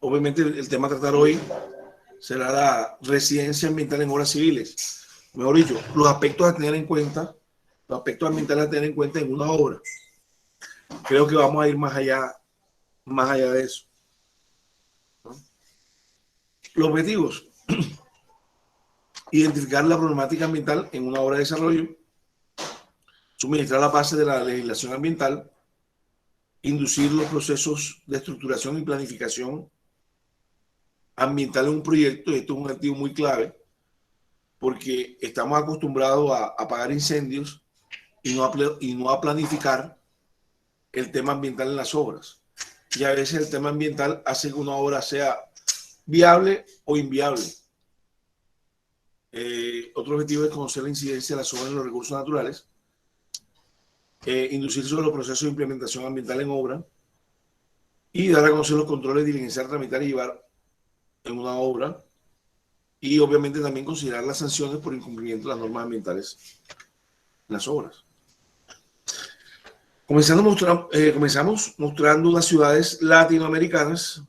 obviamente el tema a tratar hoy será la residencia ambiental en obras civiles. Mejor dicho, los aspectos a tener en cuenta, los aspectos ambientales a tener en cuenta en una obra. Creo que vamos a ir más allá de eso, ¿no? Los objetivos: identificar la problemática ambiental en una obra de desarrollo, suministrar la base de la legislación ambiental, inducir los procesos de estructuración y planificación ambiental en un proyecto. Esto es un activo muy clave porque estamos acostumbrados a apagar incendios y no a planificar el tema ambiental en las obras. Y a veces el tema ambiental hace que una obra sea viable o inviable. Otro objetivo es conocer la incidencia de las obras en los recursos naturales, inducir sobre los procesos de implementación ambiental en obra y dar a conocer los controles, diligenciar, tramitar y llevar en una obra, y obviamente también considerar las sanciones por incumplimiento de las normas ambientales en las obras. Comenzamos mostrando unas ciudades latinoamericanas.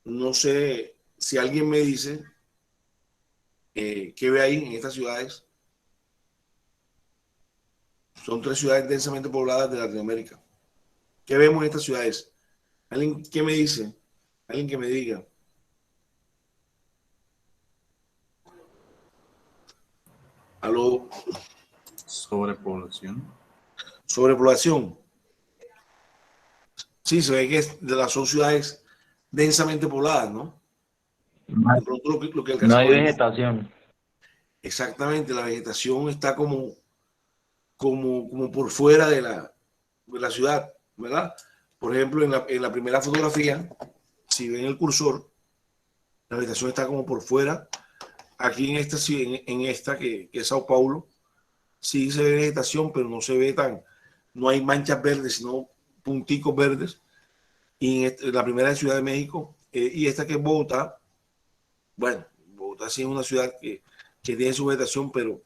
No sé si alguien me dice qué ve ahí en estas ciudades. Son 3 ciudades densamente pobladas de Latinoamérica. ¿Qué vemos en estas ciudades? ¿Alguien qué me dice? ¿Alguien que me diga? ¿Aló? Sobrepoblación. Sobrepoblación. Sí, se ve que son ciudades densamente pobladas, ¿no? De pronto lo que No hay alcanzamos a ver. vegetación. Exactamente, la vegetación está como por fuera de la ciudad, ¿verdad? Por ejemplo, en la primera fotografía, si ven el cursor, la vegetación está como por fuera. Aquí en esta que es Sao Paulo, sí se ve vegetación, pero no se ve no hay manchas verdes, sino punticos verdes. Y en la primera de Ciudad de México, y esta que es Bogotá, bueno, Bogotá sí es una ciudad que tiene su vegetación, pero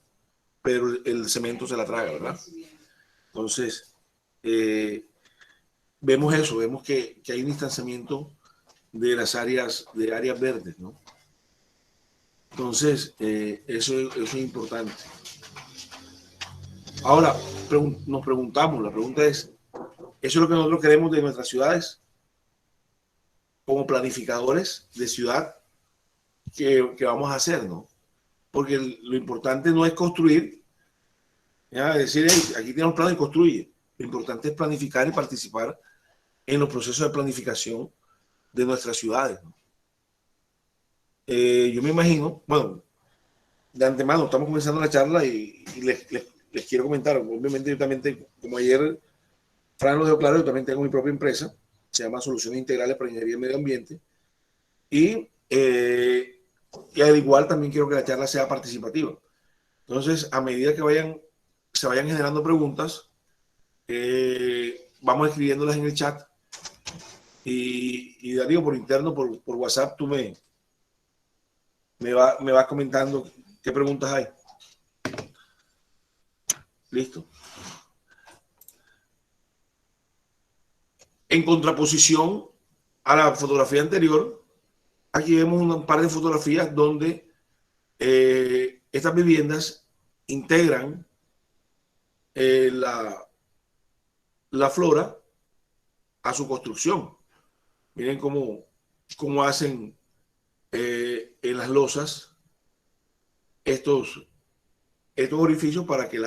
el cemento se la traga, ¿verdad? Entonces, vemos eso, vemos que hay un distanciamiento de áreas verdes, ¿no? Entonces, eso es importante. Ahora, nos preguntamos, la pregunta es, ¿eso es lo que nosotros queremos de nuestras ciudades? Como planificadores de ciudad, ¿qué vamos a hacer, no? Porque lo importante no es construir, ¿ya? Decir, hey, aquí tenemos plan y construye. Lo importante es planificar y participar en los procesos de planificación de nuestras ciudades, ¿no? Yo me imagino, bueno, de antemano estamos comenzando la charla y les quiero comentar, obviamente yo también tengo, como ayer Fran lo dejó claro, yo también tengo mi propia empresa, se llama Soluciones Integrales para Ingeniería y Medio Ambiente, y al igual también quiero que la charla sea participativa. Entonces, a medida que se vayan generando preguntas, vamos escribiéndolas en el chat, y Darío, por interno, por WhatsApp, tú me vas comentando qué preguntas hay. Listo. En contraposición a la fotografía anterior, aquí vemos un par de fotografías donde estas viviendas integran la flora a su construcción. Miren cómo hacen en las losas estos orificios para que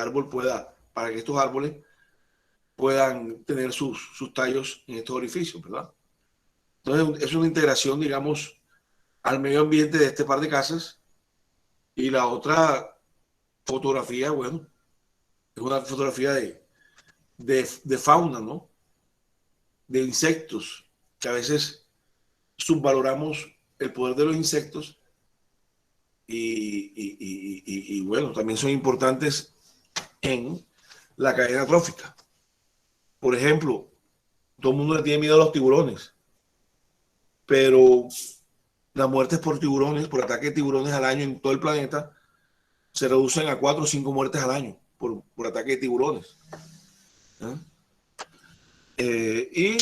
estos árboles puedan tener sus tallos en estos orificios, ¿verdad? Entonces, es una integración, digamos, al medio ambiente de este par de casas. Y la otra fotografía, bueno, es una fotografía de fauna, ¿no? De insectos, que a veces subvaloramos el poder de los insectos y bueno, también son importantes en la cadena trófica. Por ejemplo, todo el mundo le tiene miedo a los tiburones, pero las muertes por tiburones, por ataque de tiburones al año en todo el planeta, se reducen a 4 o 5 muertes al año por ataque de tiburones. Y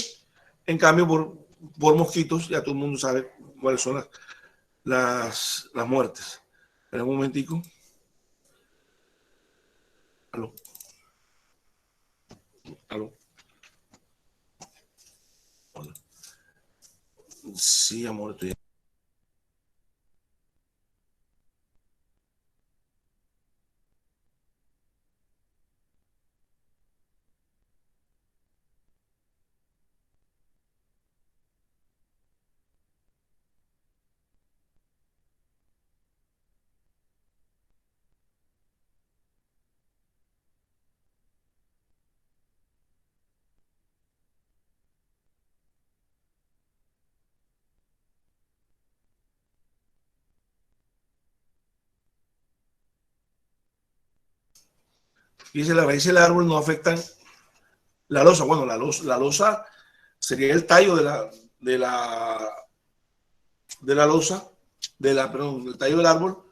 en cambio, por mosquitos, ya todo el mundo sabe cuáles son las muertes. En un momentico. Aló. Aló. Hola. Sí, amor, estoy. Dice, las raíces del árbol no afectan la losa. Bueno, la losa sería el tallo de la losa, perdón, el tallo del árbol,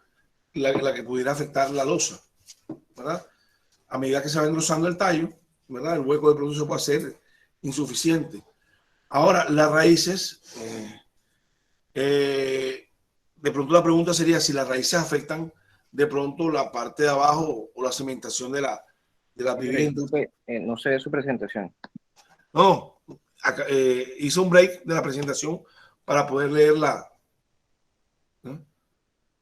la que pudiera afectar la losa, ¿verdad? A medida que se va engrosando el tallo, ¿verdad? El hueco de pronto se puede hacer insuficiente. Ahora, las raíces, de pronto la pregunta sería si las raíces afectan de pronto la parte de abajo o la cementación de la vivienda. No sé de su presentación. No, acá, hice un break de la presentación para poder leerla, ¿no?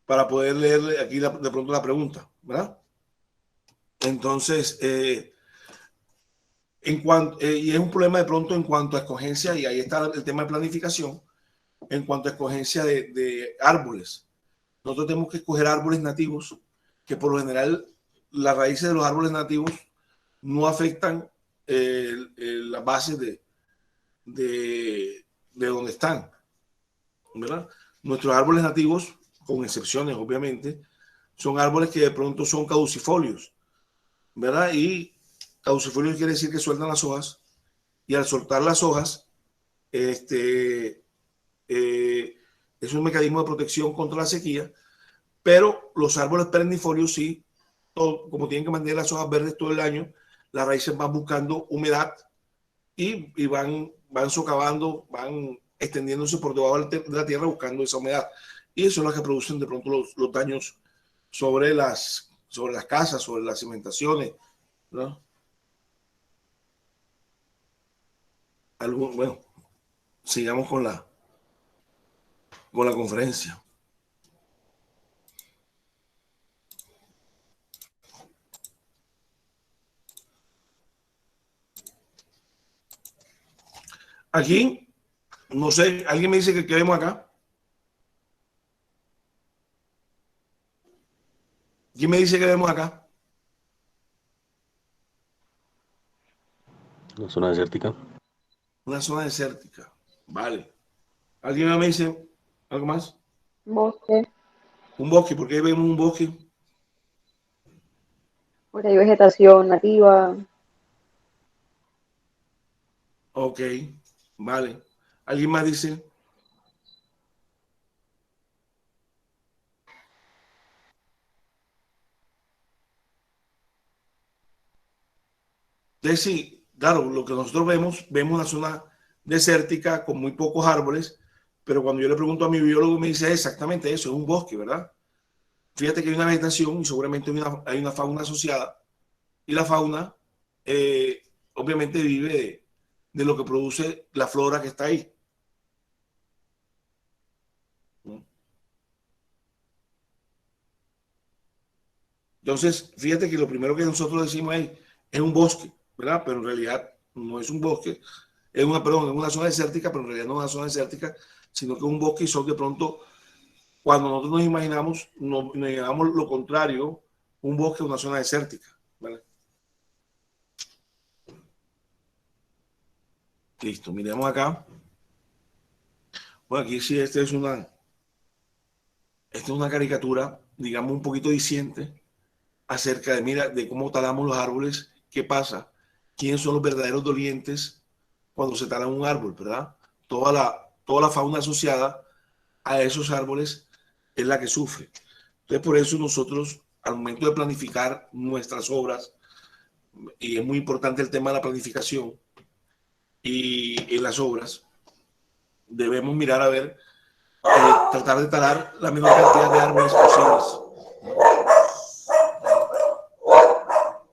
Para poder leer aquí de pronto la pregunta, ¿verdad? Entonces, y es un problema de pronto en cuanto a escogencia, y ahí está el tema de planificación, en cuanto a escogencia de árboles. Nosotros tenemos que escoger árboles nativos, que por lo general las raíces de los árboles nativos no afectan las bases de donde están, ¿verdad? Nuestros árboles nativos, con excepciones obviamente, son árboles que de pronto son caducifolios, ¿verdad? Y caducifolios quiere decir que sueltan las hojas, y al soltar las hojas, es un mecanismo de protección contra la sequía, pero los árboles perennifolios sí, como tienen que mantener las hojas verdes todo el año, las raíces van buscando humedad y van socavando, van extendiéndose por debajo de la tierra buscando esa humedad. Y eso es lo que producen de pronto los daños sobre las casas, sobre las cimentaciones, ¿no? Bueno, sigamos con la conferencia. Aquí, no sé, alguien me dice que quedemos acá. ¿Quién me dice que quedemos acá? Una zona desértica. Una zona desértica. Vale. ¿Alguien me dice algo más? Bosque, Un bosque, ¿por qué vemos un bosque? porque hay vegetación nativa. Ok, vale. ¿Alguien más dice? Entonces, sí, claro, lo que nosotros vemos una zona desértica con muy pocos árboles, pero cuando yo le pregunto a mi biólogo me dice exactamente eso, es un bosque, ¿verdad? Fíjate que hay una vegetación y seguramente hay una fauna asociada, y la fauna obviamente vive de lo que produce la flora que está ahí. Entonces, fíjate que lo primero que nosotros decimos es un bosque, ¿verdad? Pero en realidad no es un bosque, perdón, es una zona desértica, pero en realidad no es una zona desértica, sino que es un bosque, y son de pronto, cuando nosotros nos imaginamos lo contrario, un bosque es una zona desértica, ¿vale? Listo, miremos acá. Bueno, aquí sí, esta es una caricatura, digamos, un poquito diciente acerca de, mira, de cómo talamos los árboles, qué pasa, quiénes son los verdaderos dolientes cuando se tala un árbol, ¿verdad? Toda la fauna asociada a esos árboles es la que sufre. Entonces, por eso nosotros, al momento de planificar nuestras obras, y es muy importante el tema de la planificación y en las obras, debemos mirar a ver, tratar de talar la menor cantidad de árboles posibles.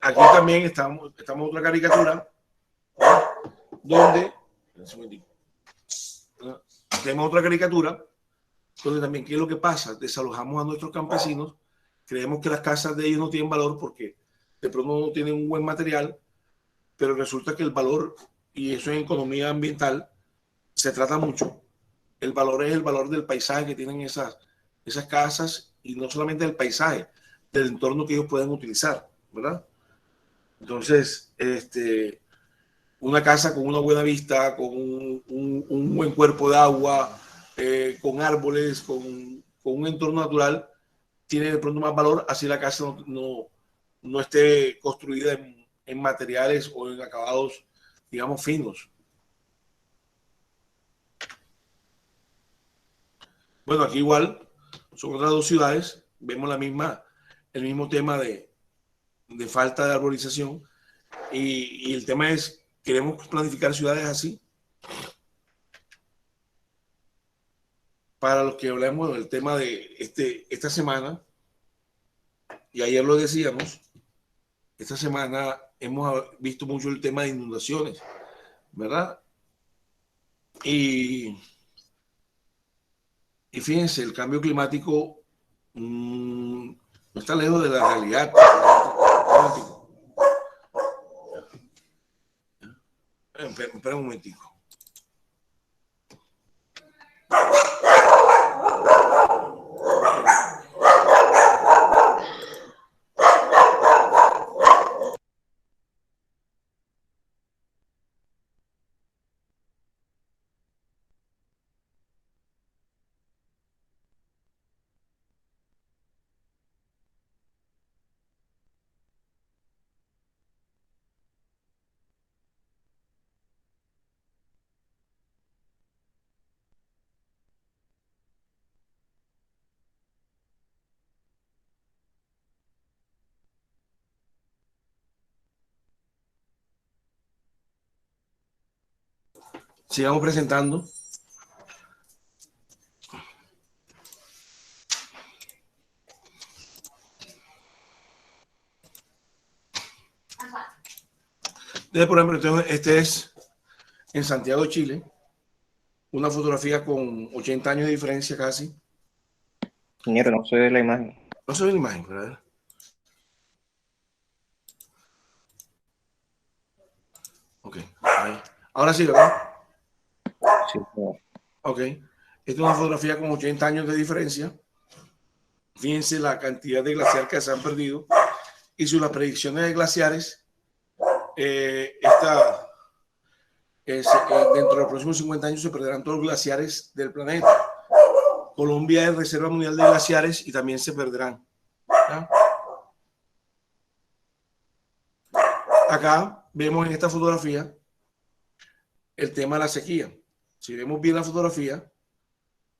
Aquí también estamos otra caricatura, donde tenemos otra caricatura, donde también, ¿qué es lo que pasa? Desalojamos a nuestros campesinos, creemos que las casas de ellos no tienen valor porque de pronto no tienen un buen material, pero resulta que el valor, y eso en economía ambiental se trata mucho, el valor es el valor del paisaje que tienen esas casas, y no solamente del paisaje, del entorno que ellos pueden utilizar, ¿verdad? Entonces, una casa con una buena vista, con un buen cuerpo de agua, con árboles, con un entorno natural, tiene de pronto más valor, así la casa no esté construida en materiales o en acabados, digamos, finos. Bueno, aquí igual son otras dos ciudades, vemos el mismo tema de falta de arborización, y el tema es, ¿queremos planificar ciudades así? Para los que hablamos del tema de esta semana, y ayer lo decíamos, esta semana hemos visto mucho el tema de inundaciones, ¿verdad? Y fíjense, el cambio climático no está lejos de la realidad. Espera un momentico. Sigamos presentando. Por ejemplo, este es en Santiago de Chile, una fotografía con 80 años de diferencia casi. Ingeniero, no se ve la imagen. No se ve la imagen, ¿verdad? Ok, ahí. Ahora sí, ¿verdad? Sí, no. Ok. Esta es una fotografía con 80 años de diferencia. Fíjense la cantidad de glaciar que se han perdido. Y sus las predicciones de glaciares, dentro de los próximos 50 años se perderán todos los glaciares del planeta. Colombia es reserva mundial de glaciares y también se perderán. ¿Ya? Acá vemos en esta fotografía el tema de la sequía. Si vemos bien la fotografía,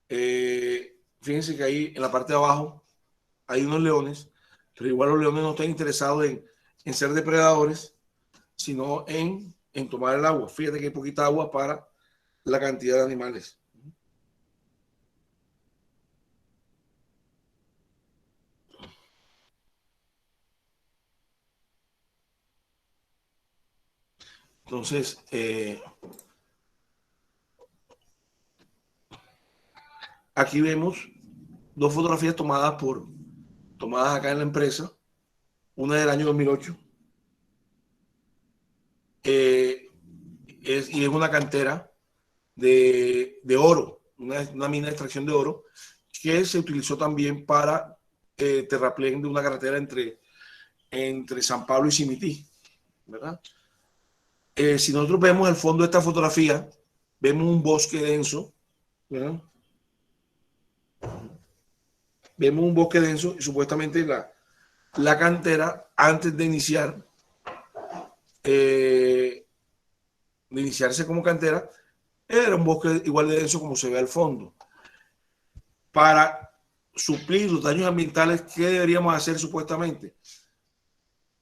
fíjense que ahí en la parte de abajo hay unos leones, pero igual los leones no están interesados en ser depredadores, sino en tomar el agua. Fíjate que hay poquita agua para la cantidad de animales. Entonces, aquí vemos dos fotografías tomadas acá en la empresa, una del año 2008, y es una cantera de oro, una mina de extracción de oro, que se utilizó también para terraplén de una carretera entre San Pablo y Simití, ¿verdad? Si nosotros vemos el fondo de esta fotografía, vemos un bosque denso, ¿verdad? Vemos un bosque denso y supuestamente la cantera, antes de iniciarse como cantera, era un bosque igual de denso como se ve al fondo. Para suplir los daños ambientales, ¿qué deberíamos hacer supuestamente?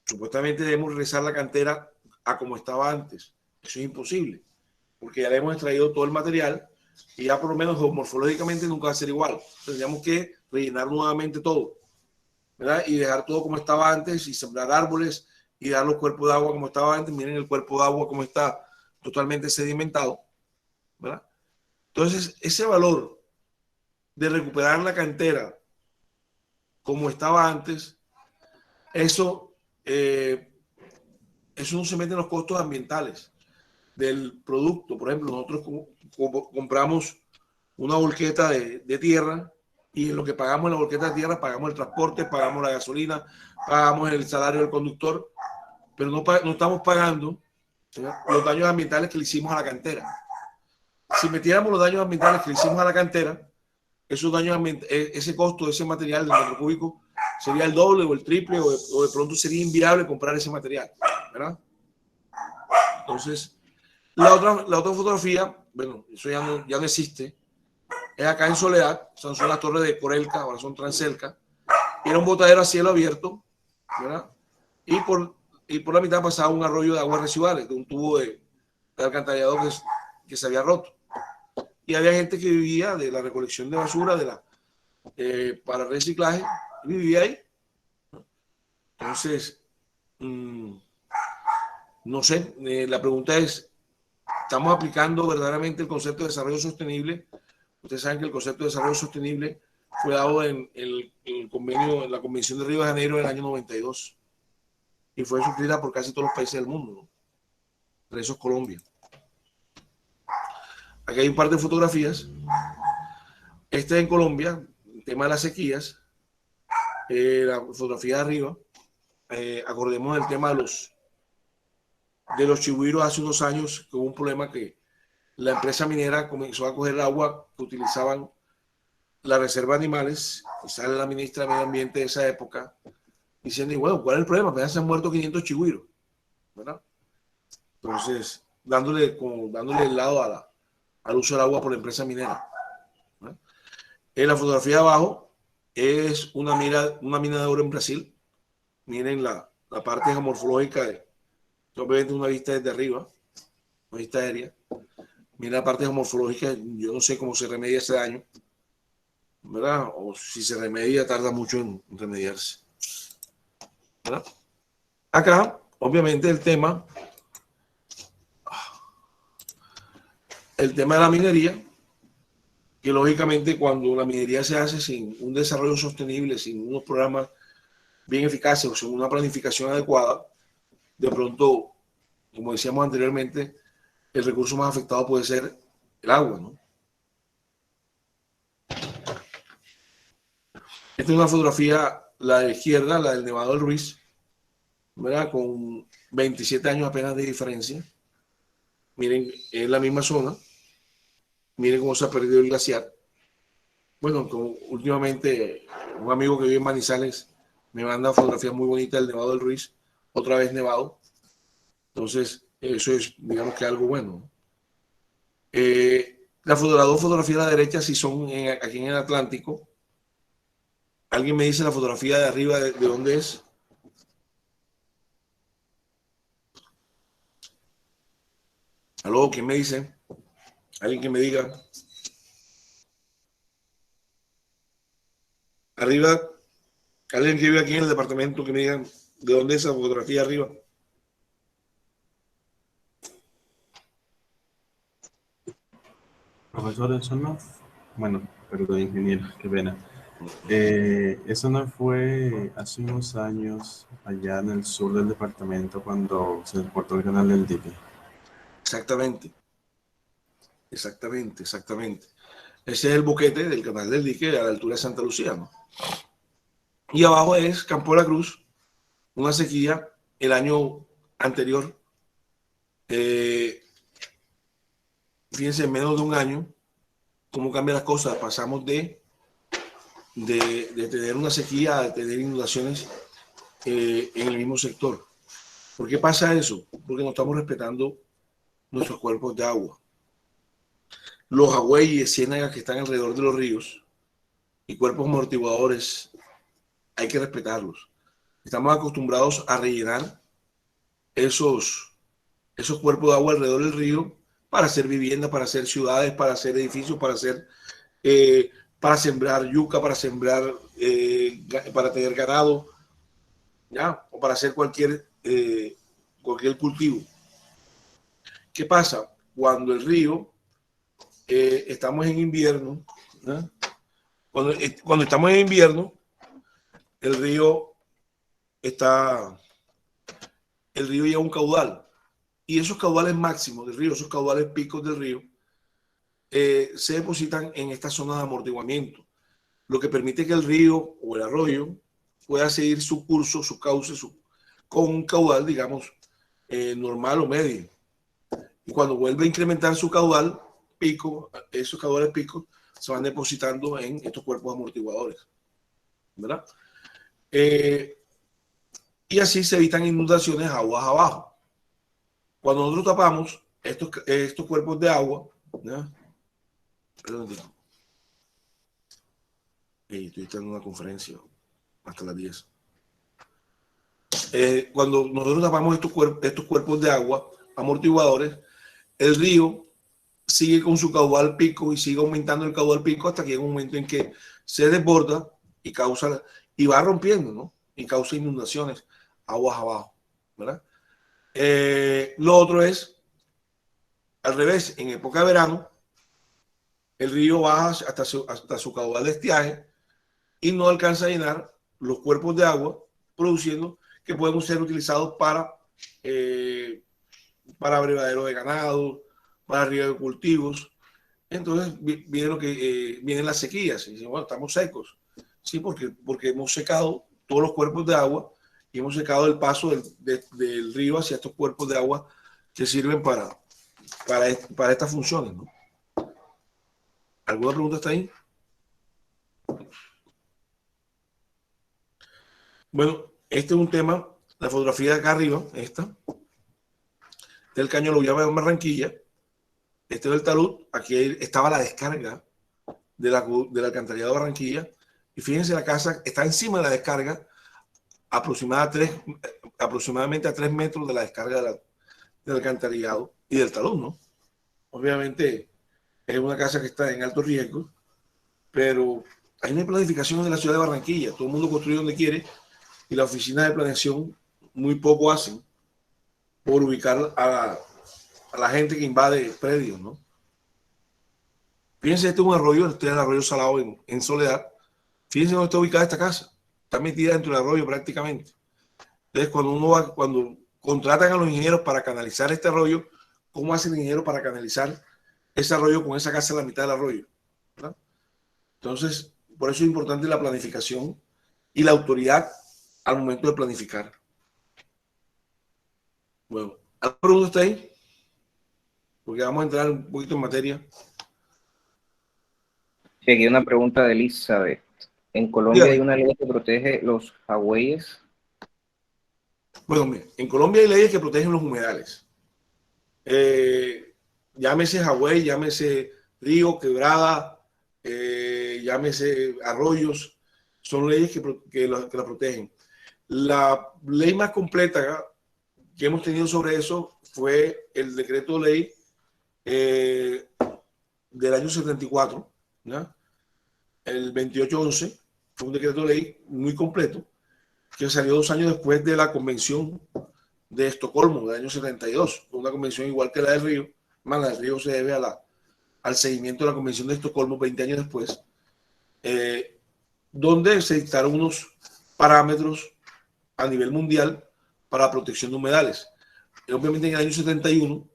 Supuestamente debemos regresar la cantera a como estaba antes. Eso es imposible, porque ya le hemos extraído todo el material y ya por lo menos morfológicamente nunca va a ser igual. Tendríamos que rellenar nuevamente todo, ¿verdad? Y dejar todo como estaba antes y sembrar árboles y dar los cuerpos de agua como estaba antes. Miren el cuerpo de agua como está totalmente sedimentado, ¿verdad? Entonces, ese valor de recuperar la cantera como estaba antes, eso no se mete en los costos ambientales del producto. Por ejemplo, nosotros compramos una volqueta de tierra y en lo que pagamos en la volqueta de tierra pagamos el transporte, pagamos la gasolina, pagamos el salario del conductor, pero no estamos pagando, ¿verdad?, los daños ambientales que le hicimos a la cantera. Si metiéramos los daños ambientales que le hicimos a la cantera, esos daños, ese costo de ese material del metro cúbico sería el doble o el triple, o de pronto sería inviable comprar ese material, ¿verdad? Entonces, la otra fotografía, bueno, eso ya no existe, es acá en Soledad, son las torres de Corelca, ahora son Transelca, era un botadero a cielo abierto, ¿verdad? Y por la mitad pasaba un arroyo de aguas residuales, de un tubo de alcantarillado que se había roto. Y había gente que vivía de la recolección de basura, para reciclaje, y vivía ahí. Entonces, no sé, la pregunta es, ¿estamos aplicando verdaderamente el concepto de desarrollo sostenible? Ustedes saben que el concepto de desarrollo sostenible fue dado en convenio, en la Convención de Río de Janeiro del año 92 y fue suscrita por casi todos los países del mundo, ¿no? Entre esos Colombia. Aquí hay un par de fotografías. Este es en Colombia, el tema de las sequías. La fotografía de arriba, acordemos el tema de los chigüiros hace unos años, que hubo un problema que la empresa minera comenzó a coger el agua que utilizaban la reserva de animales, y sale la ministra de Medio Ambiente de esa época diciendo, y bueno, ¿cuál es el problema? Pues ya se han muerto 500 chigüiros, ¿verdad? Entonces, dándole el lado al uso del agua por la empresa minera, ¿verdad? En la fotografía de abajo es una mina de oro en Brasil. Miren la parte geomorfológica obviamente una vista desde arriba, una vista aérea. Miren la parte geomorfológica, yo no sé cómo se remedia ese daño, ¿verdad? O si se remedia, tarda mucho en remediarse, ¿verdad? Acá, obviamente, el tema de la minería, que lógicamente cuando la minería se hace sin un desarrollo sostenible, sin unos programas bien eficaces o sin una planificación adecuada, de pronto, como decíamos anteriormente, el recurso más afectado puede ser el agua, ¿no? Esta es una fotografía, la de izquierda, la del Nevado del Ruiz, ¿verdad? Con 27 años apenas de diferencia. Miren, es la misma zona. Miren cómo se ha perdido el glaciar. Bueno, últimamente un amigo que vive en Manizales me manda fotografías muy bonitas del Nevado del Ruiz, otra vez nevado. Entonces, eso es, digamos que algo bueno. Las dos fotografías a la derecha sí son aquí en el Atlántico. ¿Alguien me dice la fotografía de arriba de dónde es? ¿Aló? ¿Quién me dice? ¿Alguien que me diga? Arriba, alguien que vive aquí en el departamento que me diga de dónde es esa fotografía arriba. Profesor, eso no, bueno, perdón, ingeniero, qué pena. Eso no fue hace unos años allá en el sur del departamento cuando se desbordó el canal del dique. Exactamente. Exactamente, exactamente. Ese es el boquete del canal del dique a la altura de Santa Lucía, ¿no? Y abajo es Campo de la Cruz, una sequía el año anterior. Fíjense, en menos de un año, cómo cambian las cosas. Pasamos de tener una sequía a tener inundaciones en el mismo sector. ¿Por qué pasa eso? Porque no estamos respetando nuestros cuerpos de agua. Los agüeyes, ciénagas que están alrededor de los ríos y cuerpos amortiguadores, hay que respetarlos. Estamos acostumbrados a rellenar esos cuerpos de agua alrededor del río para hacer viviendas, para hacer ciudades, para hacer edificios, para sembrar yuca, para tener ganado, ¿ya? O para hacer cualquier cultivo. ¿Qué pasa? Cuando el río, estamos en invierno, ¿no? Cuando estamos en invierno, el río llega a un caudal, y esos caudales máximos del río, esos caudales picos del río, se depositan en esta zona de amortiguamiento, lo que permite que el río o el arroyo pueda seguir su curso, su cauce, con un caudal, digamos, normal o medio. Y cuando vuelve a incrementar su caudal pico, esos caudales picos se van depositando en estos cuerpos amortiguadores, ¿verdad? Y así se evitan inundaciones aguas abajo. Cuando nosotros tapamos estos cuerpos de agua, ¿no? Perdón, estoy en una conferencia hasta las 10. Cuando nosotros tapamos estos cuerpos de agua amortiguadores, el río sigue con su caudal pico y sigue aumentando el caudal pico hasta que llega un momento en que se desborda y va rompiendo, ¿no? Y causa inundaciones aguas abajo, ¿verdad? Lo otro es al revés. En época de verano, el río baja hasta su caudal de estiaje y no alcanza a llenar los cuerpos de agua, produciendo que pueden ser utilizados para abrevadero de ganado, para riego de cultivos. Entonces vienen las sequías y dicen, bueno, estamos secos. Sí, porque hemos secado todos los cuerpos de agua y hemos secado el paso del río hacia estos cuerpos de agua que sirven para estas funciones, ¿no? ¿Alguna pregunta está ahí? Bueno, este es un tema, la fotografía de acá arriba, esta, del caño lo llama en Barranquilla. Este es el talud. Aquí estaba la descarga del alcantarillado de Barranquilla. Y fíjense, la casa está encima de la descarga, aproximadamente a 3 metros de la descarga del alcantarillado y del talud, ¿no? Obviamente es una casa que está en alto riesgo, pero hay una planificación en la ciudad de Barranquilla. Todo el mundo construye donde quiere y la oficina de planeación muy poco hacen por ubicar a la gente que invade predios, ¿no? Fíjense, este es un arroyo, este es el arroyo Salado en Soledad. Fíjense dónde está ubicada esta casa. Está metida dentro del arroyo prácticamente. Entonces, cuando contratan a los ingenieros para canalizar este arroyo, ¿cómo hace el ingeniero para canalizar ese arroyo con esa casa en la mitad del arroyo? ¿Verdad? Entonces, por eso es importante la planificación y la autoridad al momento de planificar. Bueno, ¿alguna pregunta está ahí? Porque vamos a entrar un poquito en materia. Sí, aquí hay una pregunta de Elizabeth. ¿En Colombia hay una ley que protege los jagüeyes? Bueno, en Colombia hay leyes que protegen los humedales. Llámese jagüey, llámese río, quebrada, llámese arroyos. Son leyes que la protegen. La ley más completa que hemos tenido sobre eso fue el decreto ley del año 74, ¿no? El 2811 fue un decreto ley muy completo que salió 2 años después de la convención de Estocolmo del año 72, una convención igual que la del Río. La del Río se debe al seguimiento de la convención de Estocolmo 20 años después, donde se dictaron unos parámetros a nivel mundial para la protección de humedales. Obviamente en el año 71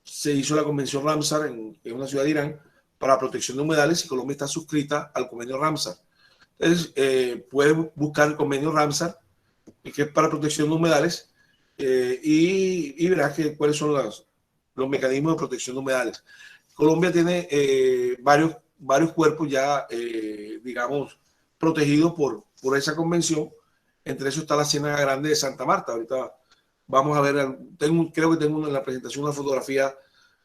se hizo la convención Ramsar en una ciudad de Irán para la protección de humedales y Colombia está suscrita al convenio Ramsar. Entonces, puede buscar el convenio Ramsar, que es para protección de humedales, y verás cuáles son los mecanismos de protección de humedales. Colombia tiene varios cuerpos ya, digamos, protegidos por esa convención. Entre eso está la Ciénaga Grande de Santa Marta. Ahorita vamos a ver, creo que tengo en la presentación una fotografía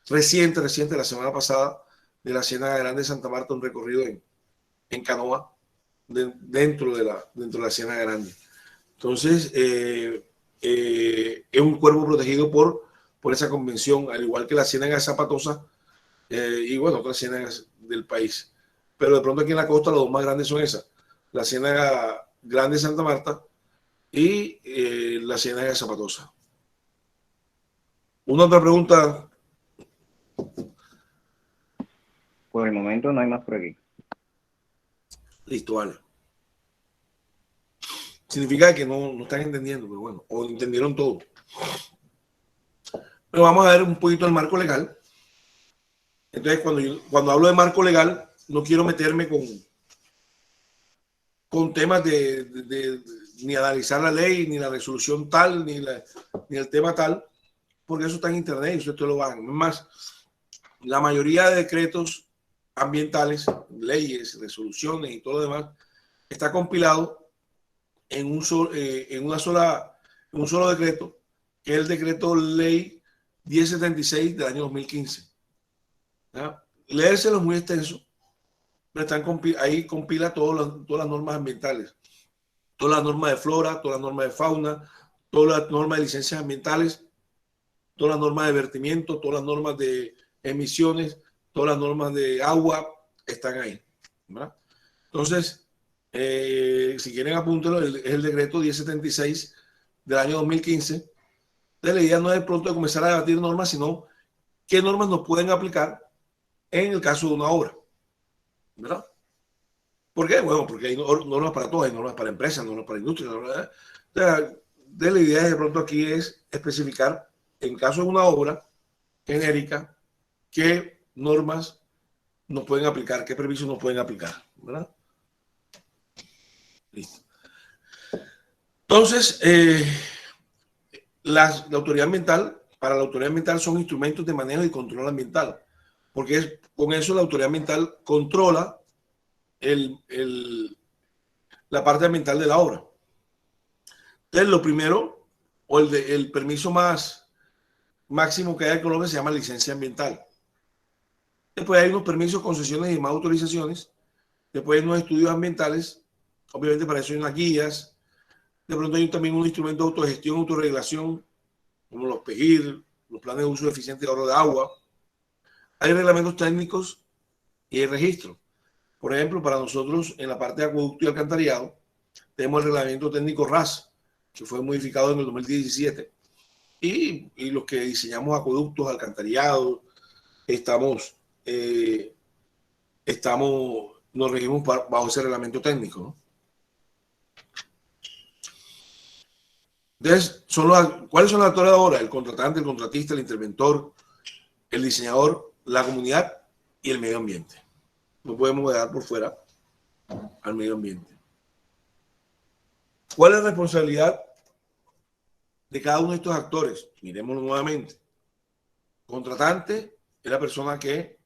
reciente, la semana pasada, de la Ciénaga Grande de Santa Marta, un recorrido en canoa dentro de la Ciénaga Grande. Entonces, es un cuerpo protegido por por esa convención, al igual que la Ciénaga de Zapatosa y bueno, otras ciénagas del país. Pero de pronto aquí en la costa los dos más grandes son esas, la Ciénaga Grande de Santa Marta y la Ciénaga de Zapatosa. Una otra pregunta. Por el momento no hay más por aquí. Listo, vale. Significa que no están entendiendo, pero bueno, o entendieron todo. Pero vamos a ver un poquito el marco legal. Entonces, cuando hablo de marco legal, no quiero meterme con temas ni analizar la ley, ni la resolución tal, ni el tema tal, porque eso está en internet y ustedes lo van. Es más, la mayoría de decretos ambientales, leyes, resoluciones y todo lo demás, está compilado en un solo decreto, que es el decreto ley 1076 del año 2015. ¿Ya? Leérselo es muy extenso, pero ahí compila todas las normas ambientales, todas las normas de flora, todas las normas de fauna, todas las normas de licencias ambientales, todas las normas de vertimiento, todas las normas de emisiones, todas las normas de agua están ahí, ¿verdad? Entonces, si quieren apúntelo, es el decreto 1076 del año 2015. La idea no es de pronto de comenzar a debatir normas, sino qué normas nos pueden aplicar en el caso de una obra, ¿verdad? ¿Por qué? Bueno, porque hay normas para todo, hay normas para empresas, normas para industria, ¿verdad? La idea de pronto aquí es especificar, en caso de una obra genérica, qué normas nos pueden aplicar, qué permisos nos pueden aplicar, ¿verdad? Listo. Entonces, la autoridad ambiental, para la autoridad ambiental son instrumentos de manejo y control ambiental, porque con eso la autoridad ambiental controla la parte ambiental de la obra. Entonces, lo primero, o el permiso máximo que hay en Colombia se llama licencia ambiental. Después hay unos permisos, concesiones y demás autorizaciones. Después hay unos estudios ambientales. Obviamente para eso hay unas guías. De pronto hay también un instrumento de autogestión, autorregulación, como los PEGIR, los planes de uso eficiente de ahorro de agua. Hay reglamentos técnicos y hay registro. Por ejemplo, para nosotros en la parte de acueducto y alcantarillado, tenemos el reglamento técnico RAS, que fue modificado en el 2017. Y los que diseñamos acueductos, alcantarillados, nos regimos bajo ese reglamento técnico, ¿no? Entonces, ¿cuáles son los actores ahora? El contratante, el contratista, el interventor, el diseñador, la comunidad y el medio ambiente. No podemos dejar por fuera al medio ambiente. ¿Cuál es la responsabilidad de cada uno de estos actores? Miremoslo nuevamente. Contratante es la persona que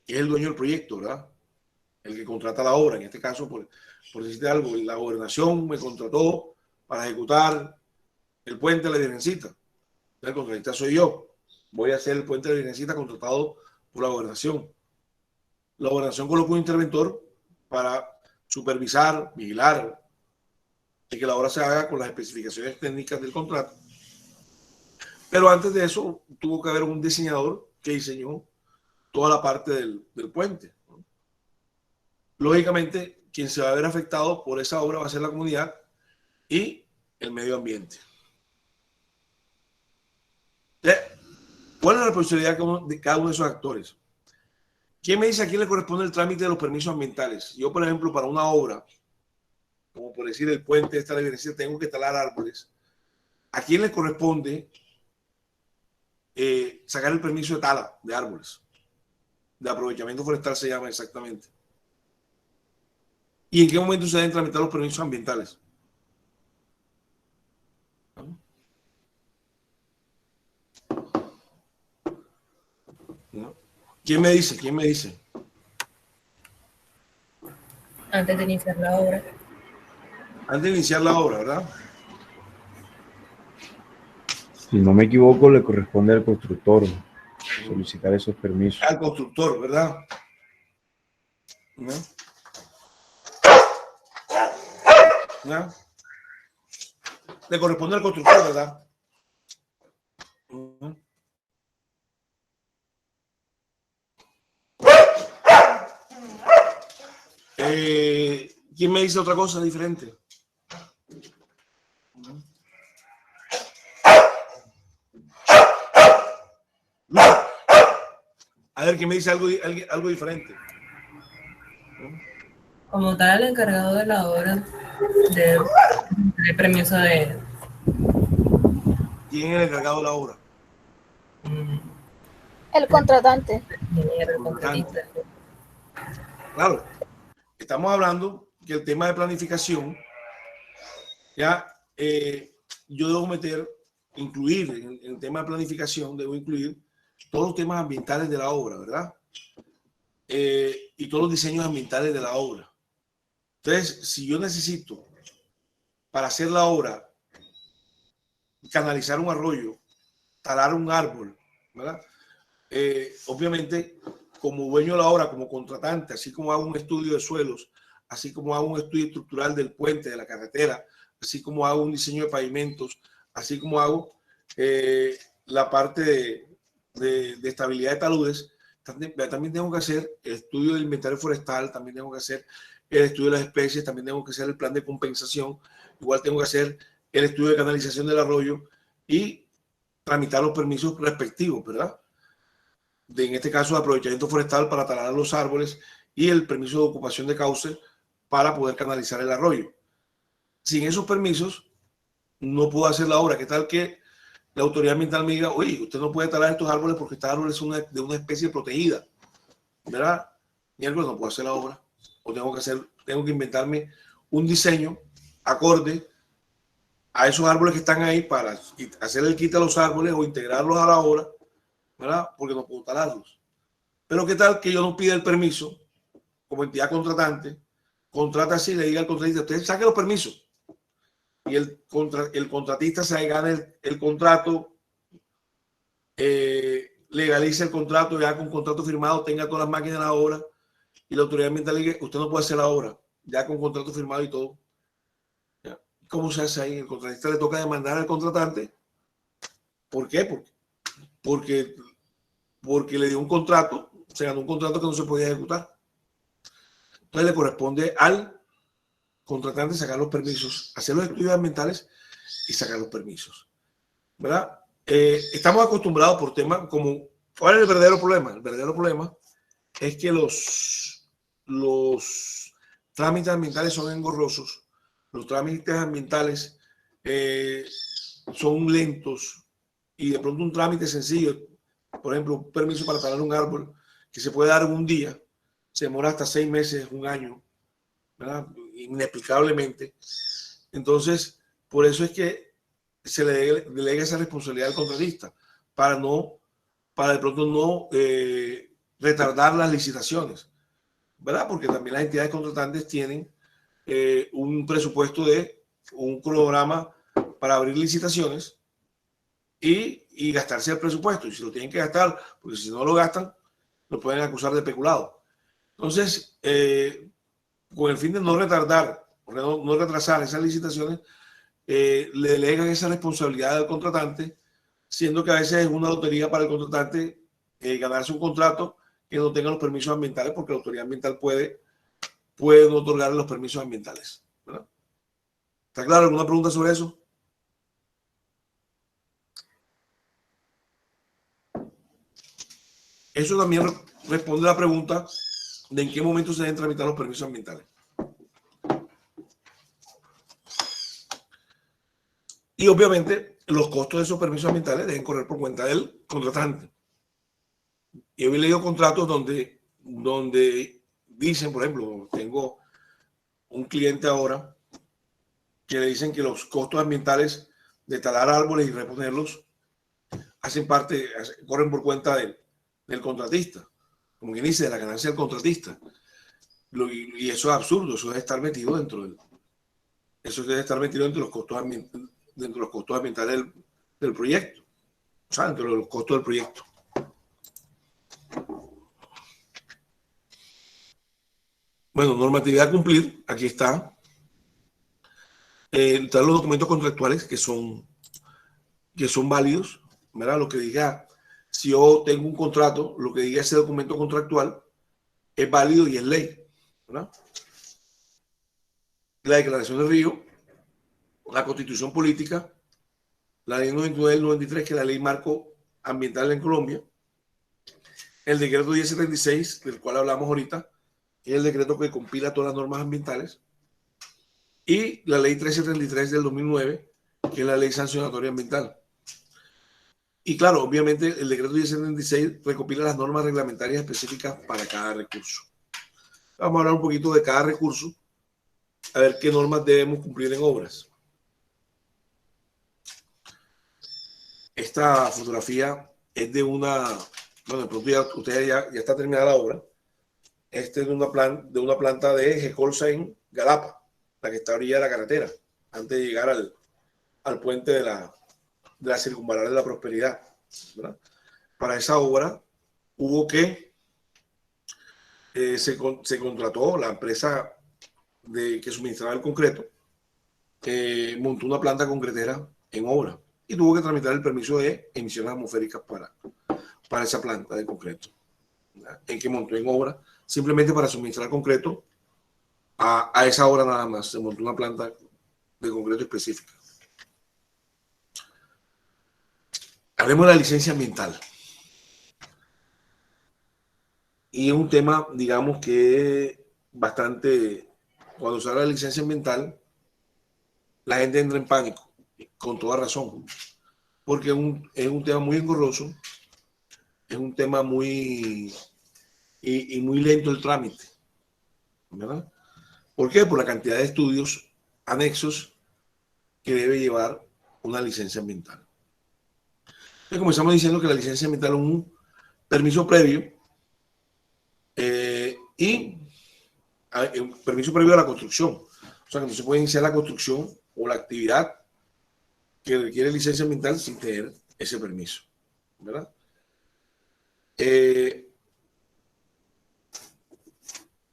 es el dueño del proyecto, ¿verdad? El que contrata la obra. En este caso, por decirte algo, la gobernación me contrató para ejecutar el puente de la Virgencita. El contratista soy yo. Voy a hacer el puente de la Virgencita contratado por la gobernación. La gobernación colocó un interventor para supervisar, vigilar y que la obra se haga con las especificaciones técnicas del contrato. Pero antes de eso tuvo que haber un diseñador que diseñó toda la parte del puente. Lógicamente, quien se va a ver afectado por esa obra va a ser la comunidad y el medio ambiente. ¿Cuál es la responsabilidad de cada uno de esos actores? ¿Quién me dice a quién le corresponde el trámite de los permisos ambientales? Yo, por ejemplo, para una obra, como por decir el puente de esta Virgencita, tengo que talar árboles. ¿A quién le corresponde sacar el permiso de tala de árboles? De aprovechamiento forestal se llama exactamente. ¿Y en qué momento se deben tramitar los permisos ambientales? ¿No? ¿Quién me dice? ¿Quién me dice? Antes de iniciar la obra. Antes de iniciar la obra, ¿verdad? Si no me equivoco, le corresponde al constructor solicitar esos permisos. Al constructor, ¿verdad? ¿No? ¿No? Le corresponde al constructor, ¿verdad? ¿Quién me dice otra cosa diferente? A ver, ¿quién me dice algo diferente? Como tal, el encargado de la obra de permiso de... ¿Quién es el encargado de la obra? El contratante. ingeniero, el contratista. Claro, estamos hablando que el tema de planificación, ya yo debo incluir en el tema de planificación, debo incluir todos los temas ambientales de la obra, ¿verdad? Y todos los diseños ambientales de la obra. Entonces, si yo necesito, para hacer la obra, canalizar un arroyo, talar un árbol, ¿verdad? Obviamente, como dueño de la obra, como contratante, así como hago un estudio de suelos, así como hago un estudio estructural del puente, de la carretera, así como hago un diseño de pavimentos, así como hago la parte de estabilidad de taludes, también tengo que hacer el estudio del inventario forestal, también tengo que hacer el estudio de las especies, también tengo que hacer el plan de compensación, igual tengo que hacer el estudio de canalización del arroyo y tramitar los permisos respectivos, ¿verdad? En este caso, de aprovechamiento forestal para talar los árboles y el permiso de ocupación de cauce para poder canalizar el arroyo. Sin esos permisos, no puedo hacer la obra. ¿Qué tal que la autoridad ambiental me diga, oye, usted no puede talar estos árboles porque estos árboles son de una especie protegida, ¿verdad? Y algo no puedo hacer la obra. O tengo que inventarme un diseño acorde a esos árboles que están ahí para hacer el quita a los árboles o integrarlos a la obra, ¿verdad? Porque no puedo talarlos. Pero ¿qué tal que yo no pida el permiso como entidad contratante? Contrata así, le diga al contratista, usted saque los permisos. Y el contratista se gana el contrato, legaliza el contrato, ya con contrato firmado, tenga todas las máquinas en la obra, y la autoridad ambiental le dice, usted no puede hacer la obra, ya con contrato firmado y todo. ¿Ya? ¿Cómo se hace ahí? El contratista le toca demandar al contratante. ¿Por qué? Porque le dio un contrato, se ganó un contrato que no se podía ejecutar. Entonces le corresponde al contratante sacar los permisos, hacer los estudios ambientales y sacar los permisos, ¿verdad? Estamos acostumbrados por temas como, ¿cuál es el verdadero problema? El verdadero problema es que los trámites ambientales son engorrosos, los trámites ambientales son lentos y de pronto un trámite sencillo, por ejemplo, un permiso para talar un árbol que se puede dar en un día, se demora hasta 6 meses, un año, ¿verdad? Inexplicablemente. Entonces, por eso es que se le delega esa responsabilidad al contratista para de pronto no retardar las licitaciones, ¿verdad? Porque también las entidades contratantes tienen un presupuesto de un cronograma para abrir licitaciones y gastarse el presupuesto. Y si lo tienen que gastar, porque si no lo gastan, lo pueden acusar de peculado. Entonces, con el fin de no retardar, no retrasar esas licitaciones, le delegan esa responsabilidad al contratante, siendo que a veces es una lotería para el contratante ganarse un contrato que no tenga los permisos ambientales, porque la autoridad ambiental puede no otorgarle los permisos ambientales, ¿verdad? ¿Está claro? ¿Alguna pregunta sobre eso? Eso también responde a la pregunta de en qué momento se deben tramitar los permisos ambientales. Y obviamente los costos de esos permisos ambientales deben correr por cuenta del contratante. Y he leído contratos donde dicen, por ejemplo, tengo un cliente ahora que le dicen que los costos ambientales de talar árboles y reponerlos corren por cuenta del contratista, como quien dice, de la ganancia del contratista. Y eso es absurdo, eso debe estar metido dentro de los costos ambientales del proyecto, o sea, dentro de los costos del proyecto. Bueno, normatividad a cumplir, aquí está. Están los documentos contractuales que son válidos, ¿verdad? Lo que diga, si yo tengo un contrato, lo que diga ese documento contractual es válido y es ley, ¿verdad? la Declaración de Río, la Constitución Política, la Ley 99 del 93, que es la Ley Marco Ambiental en Colombia, el Decreto 1076, del cual hablamos ahorita, que es el decreto que compila todas las normas ambientales, y la Ley 1333 del 2009, que es la Ley Sancionatoria Ambiental. Y claro, obviamente el Decreto 1076 recopila las normas reglamentarias específicas para cada recurso. Vamos a hablar un poquito de cada recurso, a ver qué normas debemos cumplir en obras. Esta fotografía es de una, bueno, de pronto ustedes ya está terminada la obra. Este es de una planta de Gecolsa en Galapa, la que está a orilla de la carretera, antes de llegar al puente de la circunvalar de la Prosperidad, ¿verdad? Para esa obra hubo que se contrató la empresa que suministraba el concreto, montó una planta concretera en obra y tuvo que tramitar el permiso de emisiones atmosféricas para esa planta de concreto, ¿verdad? En que montó en obra simplemente para suministrar concreto a esa obra nada más. Se montó una planta de concreto específica. Hablemos de la licencia ambiental. Y es un tema, digamos, que bastante, cuando se habla de licencia ambiental, la gente entra en pánico, con toda razón, porque es un tema muy engorroso, es un tema muy lento el trámite, ¿verdad? ¿Por qué? Por la cantidad de estudios anexos que debe llevar una licencia ambiental. Entonces, comenzamos diciendo que la licencia ambiental es un permiso previo y un permiso previo a la construcción. O sea, que no se puede iniciar la construcción o la actividad que requiere licencia ambiental sin tener ese permiso, ¿verdad?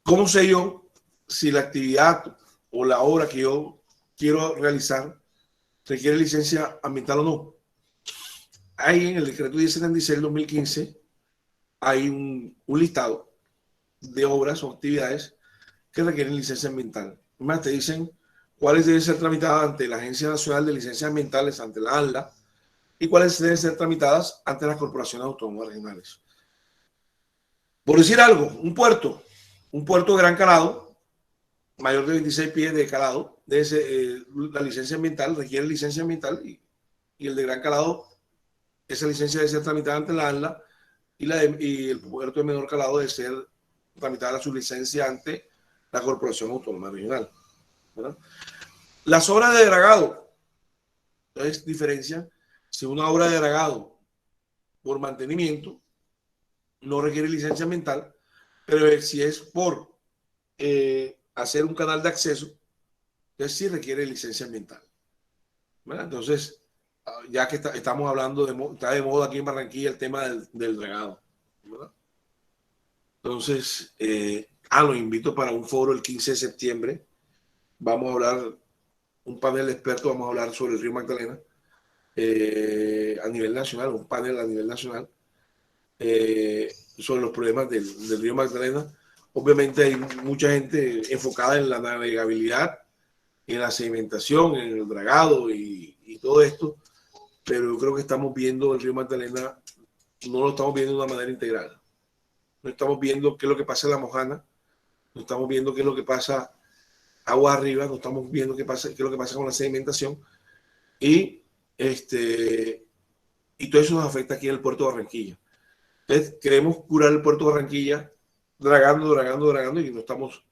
¿Cómo sé yo si la actividad o la obra que yo quiero realizar requiere licencia ambiental o no? Ahí en el decreto 1076 del 2015 hay un listado de obras o actividades que requieren licencia ambiental. Más te dicen cuáles deben ser tramitadas ante la Agencia Nacional de Licencias Ambientales, ante la ANLA, y cuáles deben ser tramitadas ante las corporaciones autónomas regionales. Por decir algo, un puerto de gran calado, mayor de 26 pies de calado, la licencia ambiental requiere licencia ambiental y el de gran calado, esa licencia debe ser tramitada ante la ANLA y el puerto de menor calado debe ser tramitada su licencia ante la Corporación Autónoma Regional, ¿verdad? Las obras de dragado, entonces diferencia si una obra de dragado por mantenimiento no requiere licencia ambiental, pero si es por hacer un canal de acceso, entonces sí requiere licencia ambiental, ¿verdad? Entonces, ya que estamos hablando, está de moda aquí en Barranquilla el tema del dragado, ¿verdad? Entonces, los invito para un foro el 15 de septiembre. Vamos a hablar, un panel de expertos, vamos a hablar sobre el río Magdalena a nivel nacional, un panel a nivel nacional sobre los problemas del río Magdalena. Obviamente hay mucha gente enfocada en la navegabilidad, en la sedimentación, en el dragado y todo esto, pero yo creo que estamos viendo el río Magdalena, no lo estamos viendo de una manera integral. No estamos viendo qué es lo que pasa en la Mojana, no estamos viendo qué es lo que pasa agua arriba, no estamos viendo qué es lo que pasa con la sedimentación y todo eso nos afecta aquí en el puerto de Barranquilla. Entonces queremos curar el puerto de Barranquilla dragando y no estamos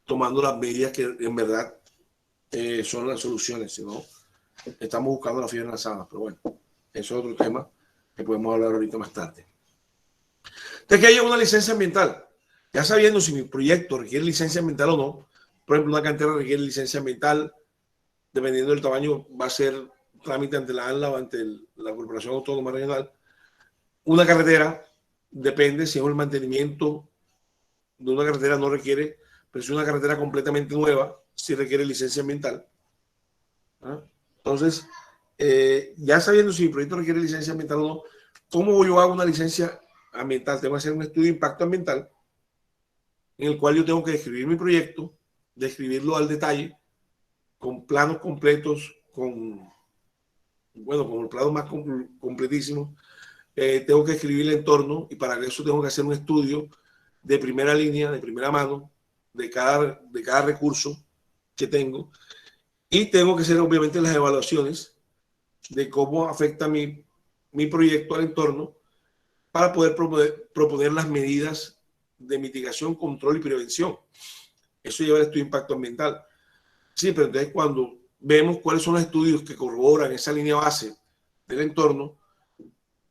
tomando las medidas que en verdad son las soluciones, sino estamos buscando la fiebre en la sábana, pero bueno, eso es otro tema que podemos hablar ahorita más tarde. Entonces, que haya una licencia ambiental, ya sabiendo si mi proyecto requiere licencia ambiental o no. Por ejemplo, una cantera requiere licencia ambiental, dependiendo del tamaño, va a ser trámite ante la ANLA o ante la Corporación Autónoma Regional. Una carretera, depende si es el mantenimiento de una carretera, no requiere, pero si es una carretera completamente nueva, sí requiere licencia ambiental. ¿Ah? Entonces, ya sabiendo si mi proyecto requiere licencia ambiental o no, ¿cómo yo hago una licencia ambiental? Tengo que hacer un estudio de impacto ambiental en el cual yo tengo que describir mi proyecto, describirlo al detalle, con planos completos, con el plano más completísimo. Tengo que escribir el entorno y para eso tengo que hacer un estudio de primera línea, de primera mano, de cada recurso que tengo. Y tengo que hacer obviamente las evaluaciones de cómo afecta mi proyecto al entorno para poder proponer las medidas de mitigación, control y prevención. Eso lleva al estudio de impacto ambiental. Sí, pero entonces cuando vemos cuáles son los estudios que corroboran esa línea base del entorno,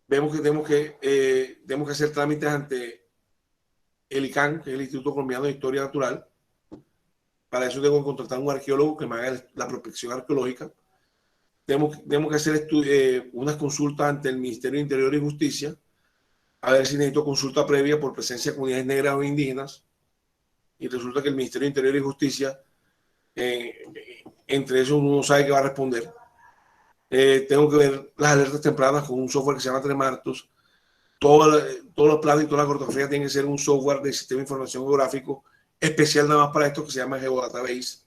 vemos que tenemos que hacer trámites ante el ICANN, que es el Instituto Colombiano de Historia Natural. Para eso tengo que contratar a un arqueólogo que me haga la prospección arqueológica. Tenemos que hacer unas consultas ante el Ministerio de Interior y Justicia, a ver si necesito consulta previa por presencia de comunidades negras o indígenas. Y resulta que el Ministerio de Interior y Justicia, entre eso uno no sabe qué va a responder. Tengo que ver las alertas tempranas con un software que se llama Tremartos. Todos los planos y toda la cartografía tienen que ser un software de sistema de información geográfico especial nada más para esto que se llama Geodatabase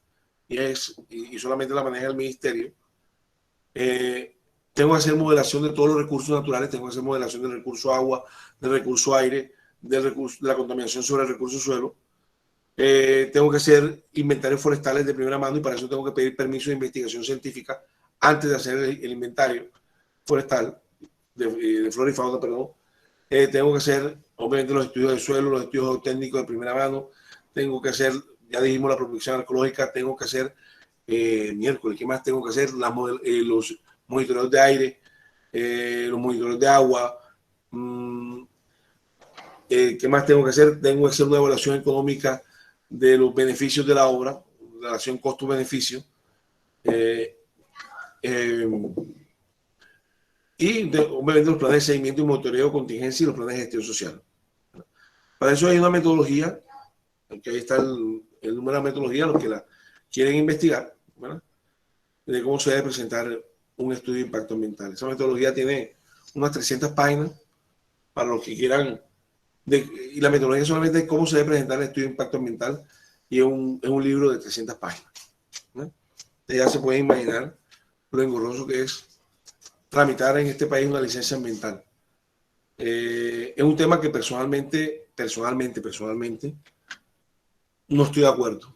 y solamente la maneja el ministerio. Tengo que hacer modelación de todos los recursos naturales, tengo que hacer modelación del recurso agua, del recurso aire, de la contaminación sobre el recurso suelo. Tengo que hacer inventarios forestales de primera mano y para eso tengo que pedir permiso de investigación científica antes de hacer el inventario forestal de flora y fauna, perdón. Tengo que hacer obviamente los estudios de suelo, los estudios técnicos de primera mano. Tengo que hacer, ya dijimos, la prospección arqueológica. Tengo que hacer miércoles, ¿qué más tengo que hacer? Los monitoreos de aire, los monitoreos de agua. ¿Qué más tengo que hacer? Tengo que hacer una evaluación económica de los beneficios de la obra, relación costo-beneficio. Obviamente los planes de seguimiento y monitoreo, contingencia y los planes de gestión social. Para eso hay una metodología, que ahí está el número de metodología, los que la quieren investigar, ¿verdad? De cómo se debe presentar un estudio de impacto ambiental. Esa metodología tiene unas 300 páginas para los que quieran, y la metodología solamente es cómo se debe presentar el estudio de impacto ambiental y es un libro de 300 páginas. ¿No? Ya se puede imaginar lo engorroso que es tramitar en este país una licencia ambiental. Es un tema que personalmente, no estoy de acuerdo.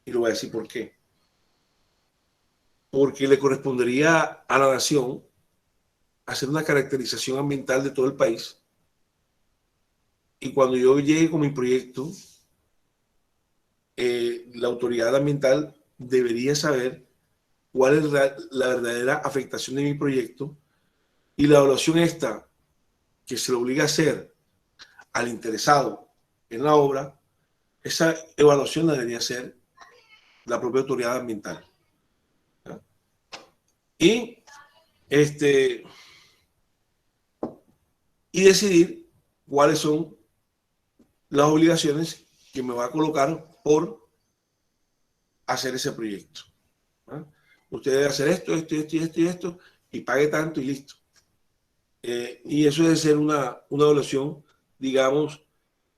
Y lo voy a decir por qué. Porque le correspondería a la nación hacer una caracterización ambiental de todo el país. Y cuando yo llegue con mi proyecto, la autoridad ambiental debería saber cuál es la verdadera afectación de mi proyecto y la evaluación esta que se le obliga a hacer al interesado en la obra, esa evaluación la debería hacer la propia autoridad ambiental. ¿Ya? Y decidir cuáles son las obligaciones que me va a colocar por hacer ese proyecto. ¿Ya? Usted debe hacer esto, y pague tanto y listo. Y eso debe ser una evaluación, digamos,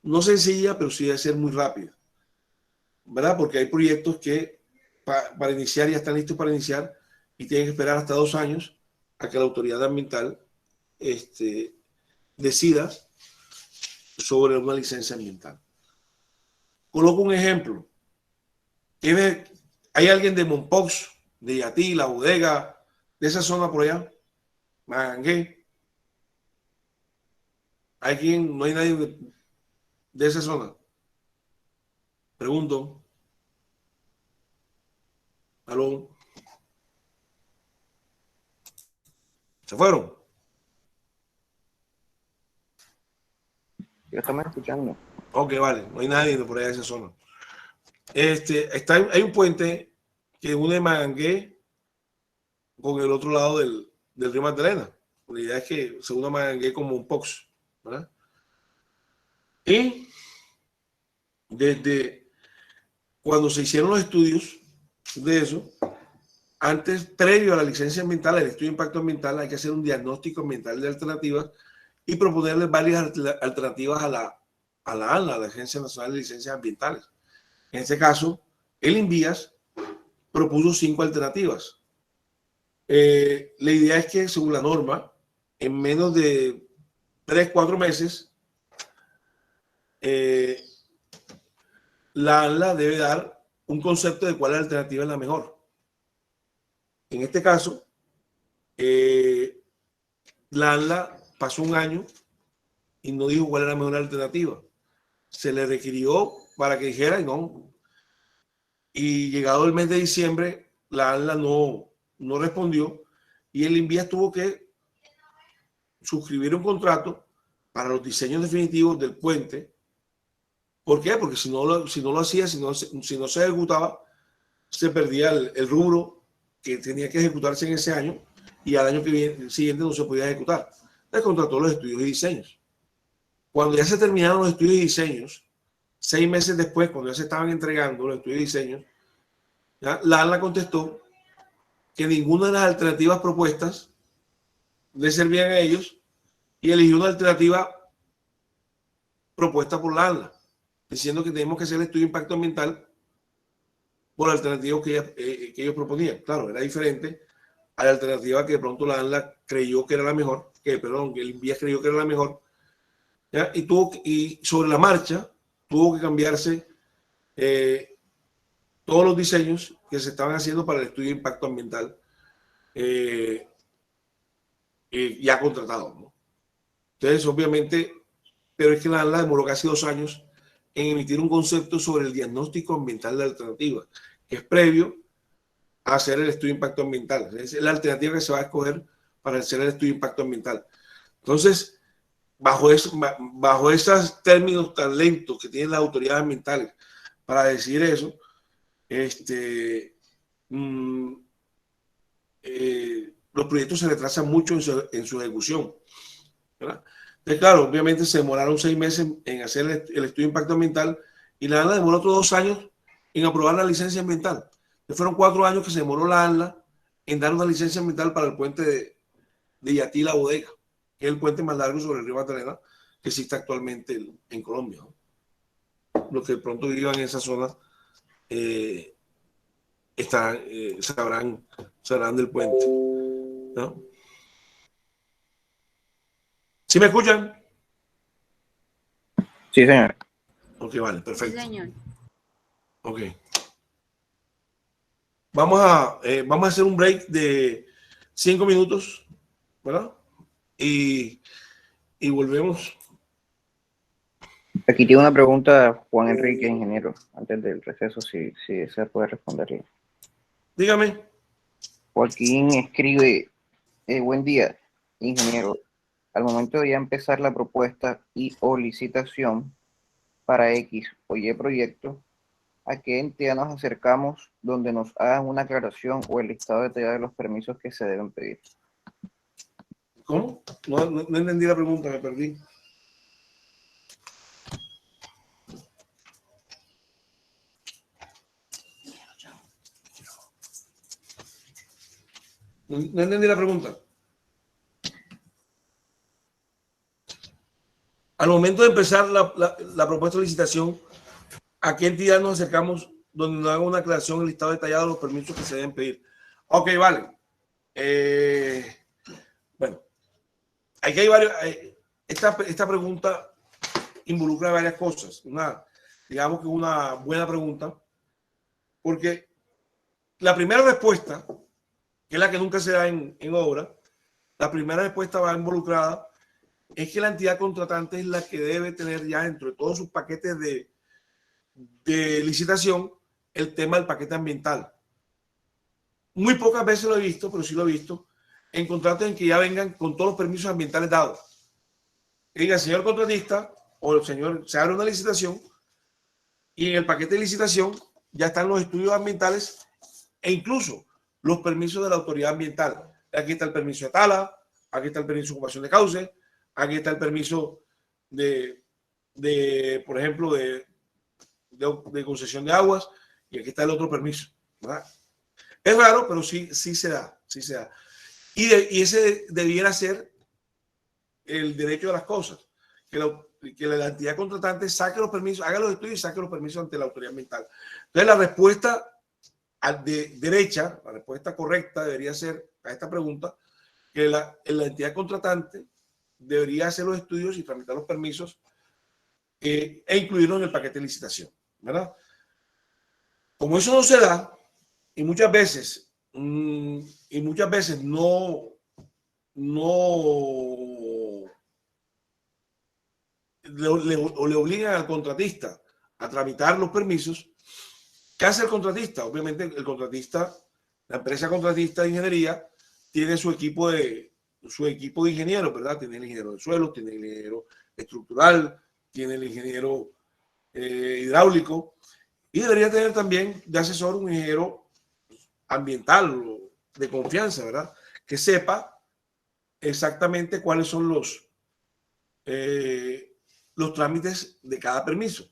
no sencilla, pero sí debe ser muy rápida, ¿verdad? Porque hay proyectos que para iniciar ya están listos para iniciar y tienen que esperar hasta 2 años a que la autoridad ambiental decida sobre una licencia ambiental. Coloco un ejemplo. ¿Hay alguien de Mompox, de Yatí, La Bodega, de esa zona por allá? Mangué. ¿Hay quien? ¿No hay nadie de esa zona? Pregunto. ¿Aló? ¿Se fueron? Yo estamos escuchando. Ok, vale. No hay nadie por allá de esa zona. Hay un puente que une Mangué con el otro lado del río Magdalena. La idea es que se una Mangué como un POX, ¿verdad? Y desde cuando se hicieron los estudios de eso, antes, previo a la licencia ambiental, el estudio de impacto ambiental, hay que hacer un diagnóstico ambiental de alternativas y proponerles varias alternativas a a la ANLA, a la Agencia Nacional de Licencias Ambientales. En este caso, el INVIAS propuso 5 alternativas. La idea es que, según la norma, en menos de 3-4 meses, la ANLA debe dar un concepto de cuál alternativa es la mejor. En este caso, la ANLA pasó un año y no dijo cuál era la mejor alternativa. Se le requirió para que dijera y no. Y llegado el mes de diciembre, la ANLA no respondió y el INVIAS tuvo que suscribir un contrato para los diseños definitivos del puente. ¿Por qué? Porque si no lo hacía, si no se ejecutaba, se perdía el rubro que tenía que ejecutarse en ese año y al año siguiente no se podía ejecutar. Entonces contrató los estudios y diseños. Cuando ya se terminaron los estudios y diseños, 6 meses después, cuando ya se estaban entregando los estudios y diseños, ¿ya? La ANLA contestó que ninguna de las alternativas propuestas le servían a ellos y eligió una alternativa propuesta por la ANLA, diciendo que tenemos que hacer el estudio de impacto ambiental por la alternativa que ellos proponían. Claro, era diferente a la alternativa que de pronto la ANLA creyó que era la mejor, que el INVIAS creyó que era la mejor, ¿ya? Y sobre la marcha tuvo que cambiarse todos los diseños que se estaban haciendo para el estudio de impacto ambiental ya contratado, ¿no? Entonces, obviamente, pero es que la ANLA demoró casi 2 años en emitir un concepto sobre el diagnóstico ambiental de alternativa, que es previo a hacer el estudio de impacto ambiental. Es la alternativa que se va a escoger para hacer el estudio de impacto ambiental. Entonces, bajo esos términos tan lentos que tienen las autoridades ambientales para decir eso, los proyectos se retrasan mucho en su ejecución, ¿verdad? Entonces, claro, obviamente se demoraron 6 meses en hacer el estudio de impacto ambiental y la ANLA demoró otros 2 años en aprobar la licencia ambiental. Entonces, fueron 4 años que se demoró la ANLA en dar una licencia ambiental para el puente de Yatí La Bodega, que es el puente más largo sobre el río Magdalena que existe actualmente en Colombia, ¿no? Los que de pronto vivan en esa zona sabrán del puente, ¿no? ¿Sí me escuchan? Sí, señor. Ok, vale, perfecto. Sí, señor. Ok. Vamos a hacer un break de 5 minutos, ¿verdad? Y volvemos. Aquí tiene una pregunta Juan Enrique, ingeniero, antes del receso, si se puede responderle. Dígame. Joaquín escribe, buen día, ingeniero. Al momento de ya empezar la propuesta o licitación para X o Y proyecto, ¿a qué entidad nos acercamos donde nos hagan una aclaración o el listado detallado de los permisos que se deben pedir? ¿Cómo? No entendí la pregunta, me perdí. No entendí la pregunta. Al momento de empezar la propuesta de licitación, ¿a qué entidad nos acercamos donde nos haga una aclaración, el listado detallado de los permisos que se deben pedir? Ok, vale. Bueno, aquí hay varios. Esta pregunta involucra varias cosas. Digamos que una buena pregunta, porque la primera respuesta, que es la que nunca se da en obra, la primera respuesta va involucrada es que la entidad contratante es la que debe tener ya dentro de todos sus paquetes de licitación el tema del paquete ambiental. Muy pocas veces lo he visto, pero sí lo he visto, en contratos en que ya vengan con todos los permisos ambientales dados. Que diga, señor contratista, o el señor, se abre una licitación y en el paquete de licitación ya están los estudios ambientales e incluso los permisos de la autoridad ambiental. Aquí está el permiso de tala, aquí está el permiso de ocupación de cauce, aquí está el permiso por ejemplo, de concesión de aguas, y aquí está el otro permiso, ¿verdad? Es raro, pero sí se da, sí se da. Y ese debiera ser el derecho de las cosas, la entidad contratante saque los permisos, haga los estudios y saque los permisos ante la autoridad ambiental. Entonces, la respuesta de derecha, la respuesta correcta debería ser a esta pregunta, que la entidad contratante debería hacer los estudios y tramitar los permisos e incluirlos en el paquete de licitación, ¿verdad? Como eso no se da, y muchas veces no le obligan al contratista a tramitar los permisos. ¿Qué hace el contratista? Obviamente el contratista, la empresa contratista de ingeniería tiene su equipo de ingenieros, ¿verdad? Tiene el ingeniero de suelo, tiene el ingeniero estructural, tiene el ingeniero hidráulico, y debería tener también de asesor un ingeniero ambiental de confianza, ¿verdad? Que sepa exactamente cuáles son los trámites de cada permiso.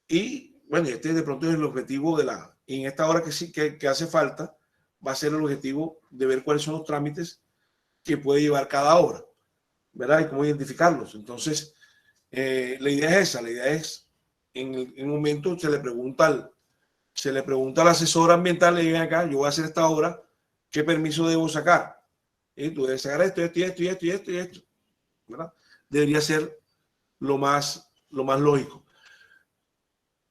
Y bueno, este de pronto es el objetivo en esta hora que sí que hace falta, va a ser el objetivo de ver cuáles son los trámites que puede llevar cada obra, ¿verdad? Y cómo identificarlos. Entonces, la idea es esa, la idea es, en un momento se le pregunta al asesor ambiental, le digan acá, yo voy a hacer esta obra, ¿qué permiso debo sacar? Y tú debes sacar esto, ¿verdad? Debería ser lo más lógico.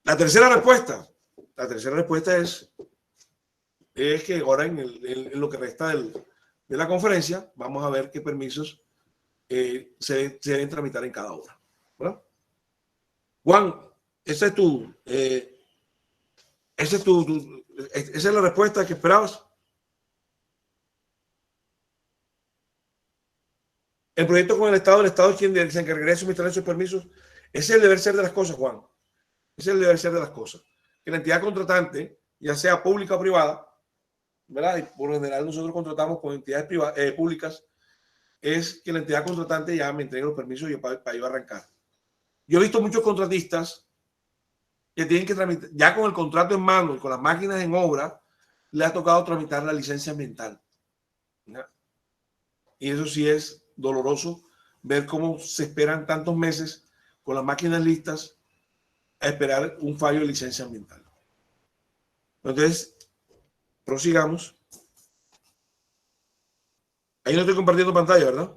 La tercera respuesta es que ahora en lo que resta de la conferencia vamos a ver qué permisos se deben tramitar en cada obra, ¿verdad? Juan, esa es la respuesta que esperabas. El proyecto con el Estado es quien se encargaría de suministrar esos permisos. Ese es el deber ser de las cosas, Juan. Ese es el deber ser de las cosas. Que la entidad contratante, ya sea pública o privada, ¿verdad? Y por lo general nosotros contratamos con entidades públicas, es que la entidad contratante ya me entregue los permisos para yo arrancar. Yo he visto muchos contratistas que tienen que tramitar, ya con el contrato en mano y con las máquinas en obra, le ha tocado tramitar la licencia ambiental, ¿verdad? Y eso sí es doloroso, ver cómo se esperan tantos meses con las máquinas listas a esperar un fallo de licencia ambiental. Entonces, prosigamos. Ahí no estoy compartiendo pantalla, ¿verdad?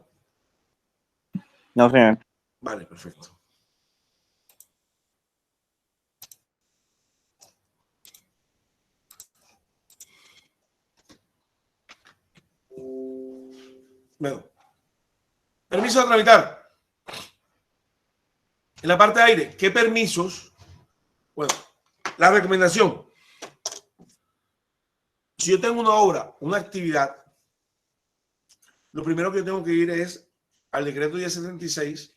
No, señor. Vale, perfecto. Bueno, permiso de tramitar. En la parte de aire, ¿qué permisos? Bueno, la recomendación. Si yo tengo una obra, una actividad, lo primero que yo tengo que ir es al decreto 1076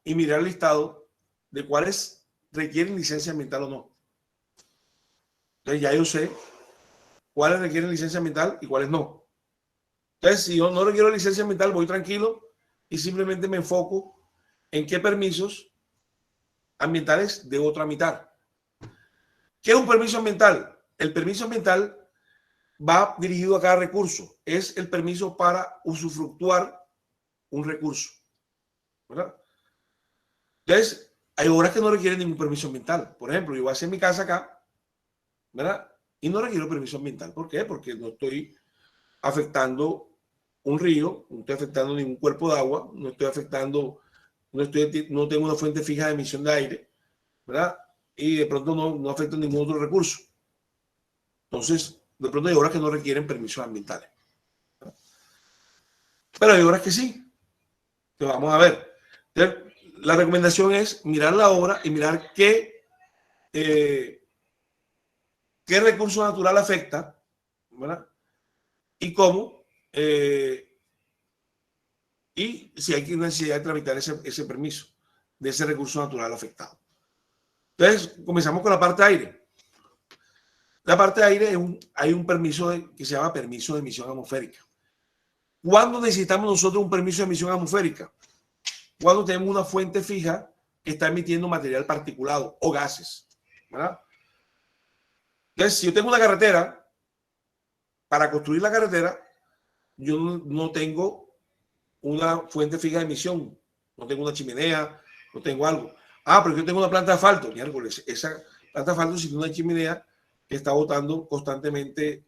y mirar el listado de cuáles requieren licencia ambiental o no. Entonces ya yo sé cuáles requieren licencia ambiental y cuáles no. Entonces, si yo no requiero licencia ambiental, voy tranquilo y simplemente me enfoco en qué permisos ambientales debo tramitar. ¿Qué es un permiso ambiental? El permiso ambiental va dirigido a cada recurso. Es el permiso para usufructuar un recurso, ¿verdad? Entonces, hay obras que no requieren ningún permiso ambiental. Por ejemplo, yo voy a hacer mi casa acá, ¿verdad? Y no requiero permiso ambiental. ¿Por qué? Porque no estoy afectando un río, no estoy afectando ningún cuerpo de agua, no tengo una fuente fija de emisión de aire, ¿verdad? Y de pronto no afecto ningún otro recurso. Entonces, de pronto hay obras que no requieren permisos ambientales. Pero hay obras que sí. Entonces, vamos a ver. Entonces, la recomendación es mirar la obra y mirar qué recurso natural afecta, ¿verdad? Y cómo, y si hay necesidad de tramitar ese permiso de ese recurso natural afectado. Entonces, comenzamos con la parte de aire. La parte de aire hay un permiso que se llama permiso de emisión atmosférica. ¿Cuándo necesitamos nosotros un permiso de emisión atmosférica? Cuando tenemos una fuente fija que está emitiendo material particulado o gases, ¿verdad? Entonces, si yo tengo una carretera, para construir la carretera, yo no tengo una fuente fija de emisión, no tengo una chimenea, no tengo algo. Ah, pero yo tengo una planta de asfalto. Miércoles, esa planta de asfalto tiene una chimenea que está botando constantemente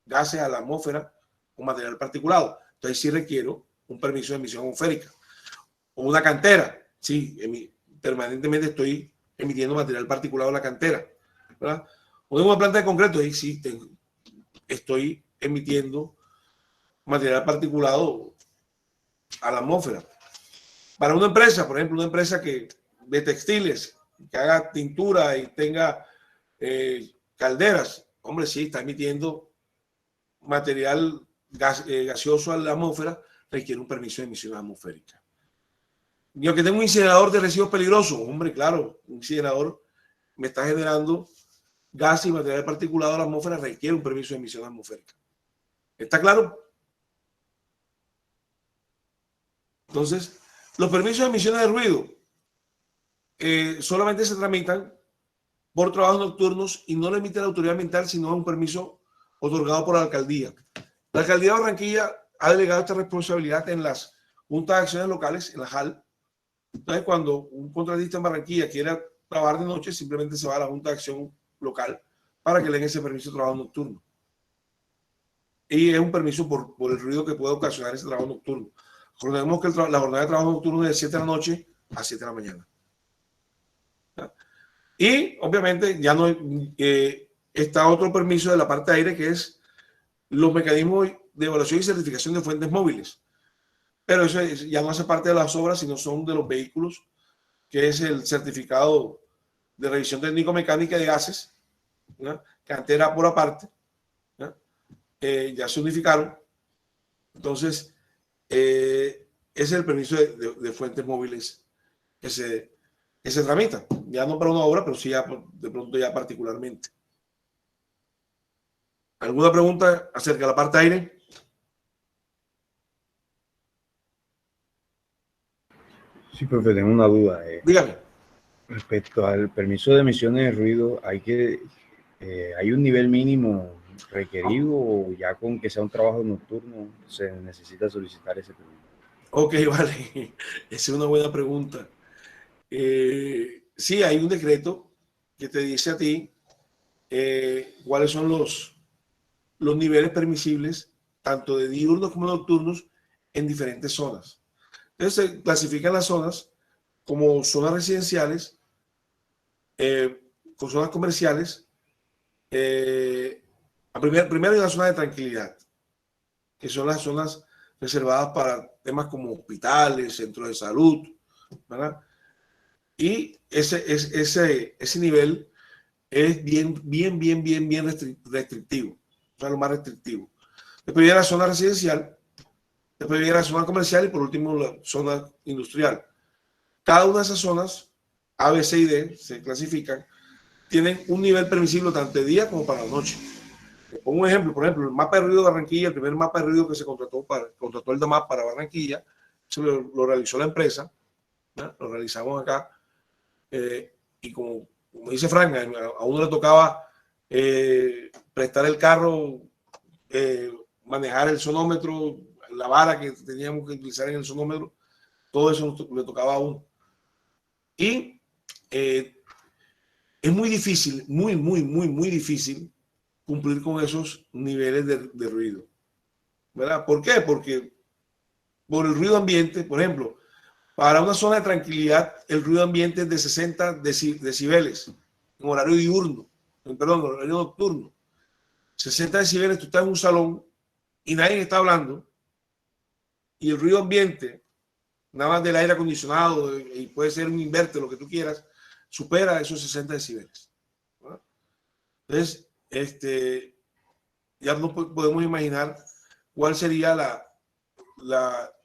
gases a la atmósfera con material particulado. Entonces sí requiero un permiso de emisión atmosférica. O una cantera. Sí, permanentemente estoy emitiendo material particulado a la cantera, ¿verdad? O tengo una planta de concreto, ahí sí estoy emitiendo material particulado a la atmósfera. Para una empresa, por ejemplo, una empresa de textiles, que haga tintura y tenga calderas, hombre, sí, está emitiendo material gaseoso a la atmósfera, requiere un permiso de emisión atmosférica. Yo que tengo un incinerador de residuos peligrosos, hombre, claro, un incinerador me está generando gas y material particulado a la atmósfera, requiere un permiso de emisión atmosférica. ¿Está claro? Entonces, los permisos de emisiones de ruido solamente se tramitan por trabajos nocturnos y no lo emite la autoridad ambiental, sino un permiso otorgado por la alcaldía. La alcaldía de Barranquilla ha delegado esta responsabilidad en las juntas de acciones locales, en la JAL. Entonces, cuando un contratista en Barranquilla quiera trabajar de noche, simplemente se va a la junta de acción local para que le den ese permiso de trabajo nocturno. Y es un permiso por el ruido que puede ocasionar ese trabajo nocturno. Recordemos que la jornada de trabajo nocturno es de 7 de la noche a 7 de la mañana. ¿Ya? Y obviamente ya no está otro permiso de la parte de aire, que es los mecanismos de evaluación y certificación de fuentes móviles. Pero eso ya no hace parte de las obras, sino son de los vehículos, que es el certificado de revisión técnico-mecánica de gases, ¿ya? Que antes era por aparte, ya se unificaron. Entonces, ese es el permiso de fuentes móviles que se tramita, ya no para una obra, pero sí ya de pronto ya particularmente. ¿Alguna pregunta acerca de la parte aire? Sí, profe, tengo una duda. Dígame. Respecto al permiso de emisiones de ruido, ¿hay un nivel mínimo requerido o ya con que sea un trabajo nocturno se necesita solicitar ese permiso? Ok, vale. Esa es una buena pregunta. Sí, hay un decreto que te dice a ti cuáles son los niveles permisibles, tanto de diurnos como nocturnos, en diferentes zonas. Entonces se clasifican las zonas como zonas residenciales, con zonas comerciales. Primero hay una zona de tranquilidad, que son las zonas reservadas para temas como hospitales, centros de salud, ¿verdad? Y ese nivel es bien restrictivo, o sea, lo más restrictivo. Después viene la zona residencial, después viene la zona comercial y por último la zona industrial. Cada una de esas zonas, A, B, C y D, se clasifican, tienen un nivel permisible tanto de día como para la noche. Pongo un ejemplo, por ejemplo, el mapa de ruido de Barranquilla, el primer mapa de ruido que se contrató el DAMAP para Barranquilla, se lo realizó la empresa, ¿no? Lo realizamos acá, y como dice Frank, a uno le tocaba prestar el carro, manejar el sonómetro, la vara que teníamos que utilizar en el sonómetro, todo eso le tocaba a uno. Y es muy difícil, muy difícil cumplir con esos niveles de ruido, ¿verdad? ¿Por qué? Porque por el ruido ambiente, por ejemplo, para una zona de tranquilidad, el ruido ambiente es de 60 decibeles en horario diurno, perdón, en horario nocturno. 60 decibeles, tú estás en un salón y nadie está hablando y el ruido ambiente, nada más del aire acondicionado, y puede ser un inverter, lo que tú quieras, supera esos 60 decibeles, ¿verdad? Entonces, ya no podemos imaginar cuál sería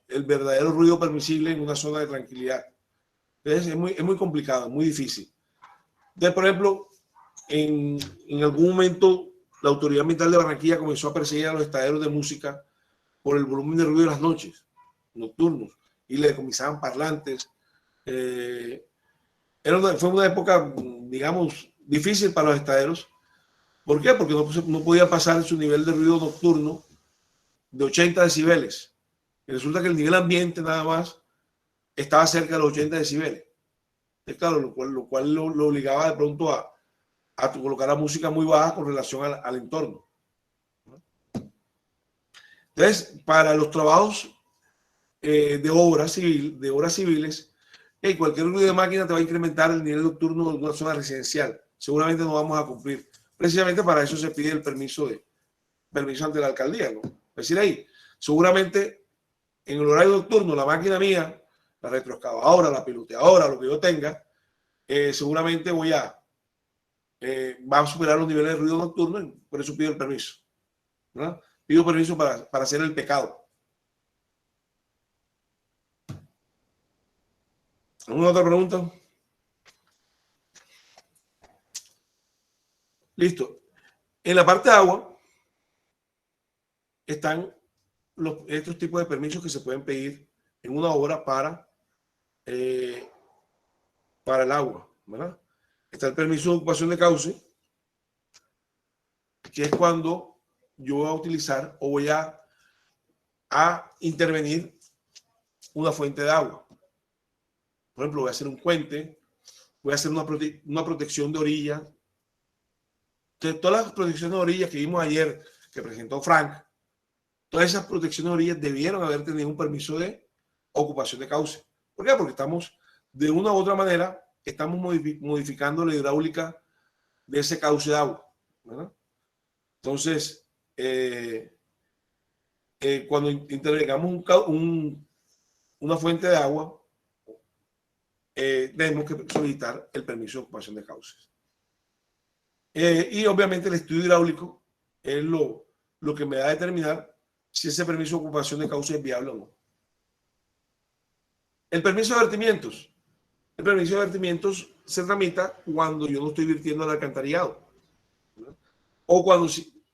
el verdadero ruido permisible en una zona de tranquilidad. Entonces, es muy complicado, muy difícil. Entonces, por ejemplo, en algún momento la Autoridad Ambiental de Barranquilla comenzó a perseguir a los estaderos de música por el volumen de ruido de las noches, nocturnos, y le decomisaban parlantes. Fue una época, digamos, difícil para los estaderos. ¿Por qué? Porque no podía pasar su nivel de ruido nocturno de 80 decibeles. Y resulta que el nivel ambiente nada más estaba cerca de los 80 decibeles. Claro, lo cual lo obligaba de pronto a colocar la música muy baja con relación al entorno. Entonces, para los trabajos de obras civiles, cualquier ruido de máquina te va a incrementar el nivel nocturno de una zona residencial. Seguramente no vamos a cumplir. Precisamente para eso se pide el permiso ante la alcaldía, ¿no? Es decir, ahí, seguramente en el horario nocturno, la máquina mía, la retroexcavadora, la piloteadora, lo que yo tenga, seguramente va a superar los niveles de ruido nocturno, y por eso pido el permiso, ¿verdad? Pido permiso para hacer el pecado. ¿Alguna otra pregunta? Listo. En la parte de agua están estos tipos de permisos que se pueden pedir en una obra para el agua, ¿verdad? Está el permiso de ocupación de cauce, que es cuando yo voy a utilizar o voy a intervenir una fuente de agua. Por ejemplo, voy a hacer un puente, voy a hacer una protección de orilla. Entonces, todas las protecciones de orillas que vimos ayer, que presentó Frank, todas esas protecciones de orillas debieron haber tenido un permiso de ocupación de cauce. ¿Por qué? Porque estamos, de una u otra manera, estamos modificando la hidráulica de ese cauce de agua, ¿verdad? Entonces, cuando intervengamos una fuente de agua, tenemos que solicitar el permiso de ocupación de cauces. Y obviamente el estudio hidráulico es lo que me da a determinar si ese permiso de ocupación de cauces es viable o no. El permiso de vertimientos. El permiso de vertimientos se tramita cuando yo no estoy virtiendo el alcantarillado, ¿no? O cuando,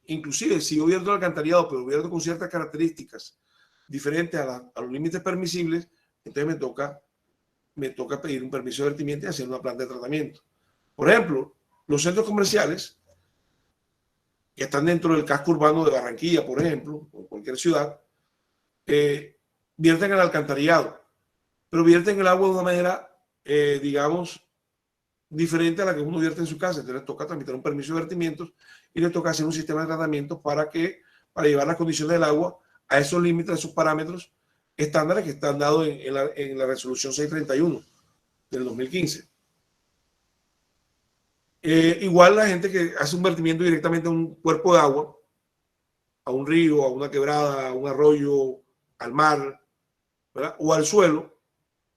inclusive, si yo vierto el alcantarillado, pero vierto con ciertas características diferentes a los límites permisibles, entonces me toca pedir un permiso de vertimiento y hacer una planta de tratamiento. Por ejemplo, los centros comerciales que están dentro del casco urbano de Barranquilla, por ejemplo, o cualquier ciudad, vierten el alcantarillado, pero vierten el agua de una manera, digamos, diferente a la que uno vierte en su casa. Entonces les toca tramitar un permiso de vertimientos y les toca hacer un sistema de tratamiento para llevar las condiciones del agua a esos límites, a esos parámetros estándares que están dados en la resolución 631 del 2015. Igual la gente que hace un vertimiento directamente a un cuerpo de agua, a un río, a una quebrada, a un arroyo, al mar, ¿verdad? O al suelo,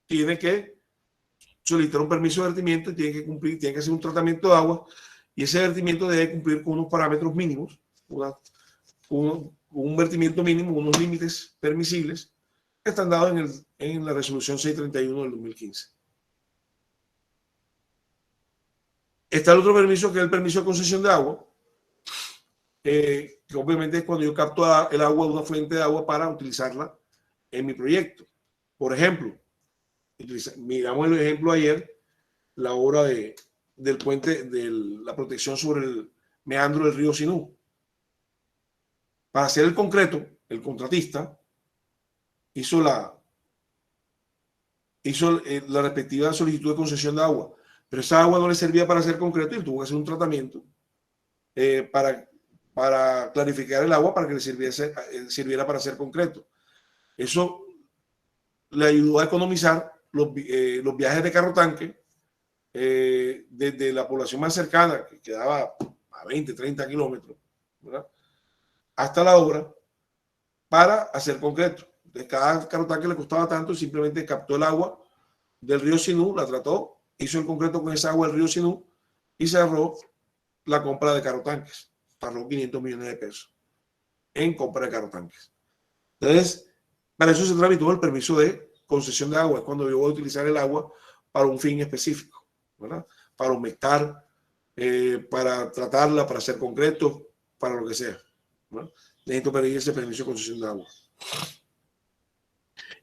tiene que solicitar un permiso de vertimiento y tiene que hacer un tratamiento de agua, y ese vertimiento debe cumplir con unos parámetros mínimos, un vertimiento mínimo, unos límites permisibles que están dados en la resolución 631 del 2015. Está el otro permiso, que es el permiso de concesión de agua, que obviamente es cuando yo capto el agua de una fuente de agua para utilizarla en mi proyecto. Por ejemplo, miramos el ejemplo ayer, la obra del puente, de la protección sobre el meandro del río Sinú. Para hacer el concreto, el contratista hizo la respectiva solicitud de concesión de agua, pero esa agua no le servía para hacer concreto y tuvo que hacer un tratamiento para clarificar el agua para que le sirviera para hacer concreto. Eso le ayudó a economizar los viajes de carro tanque desde la población más cercana, que quedaba a 20, 30 kilómetros, ¿verdad?, hasta la obra para hacer concreto. Entonces, cada carro tanque le costaba tanto, simplemente captó el agua del río Sinú, la trató, hizo el concreto con esa agua del río Sinú y cerró la compra de carro tanques. Pagó 500 millones de pesos en compra de carro tanques. Entonces, para eso se tramitó el permiso de concesión de agua, es cuando yo voy a utilizar el agua para un fin específico, ¿verdad?, para humectar, para tratarla, para hacer concreto, para lo que sea, ¿no? Necesito pedir ese permiso de concesión de agua.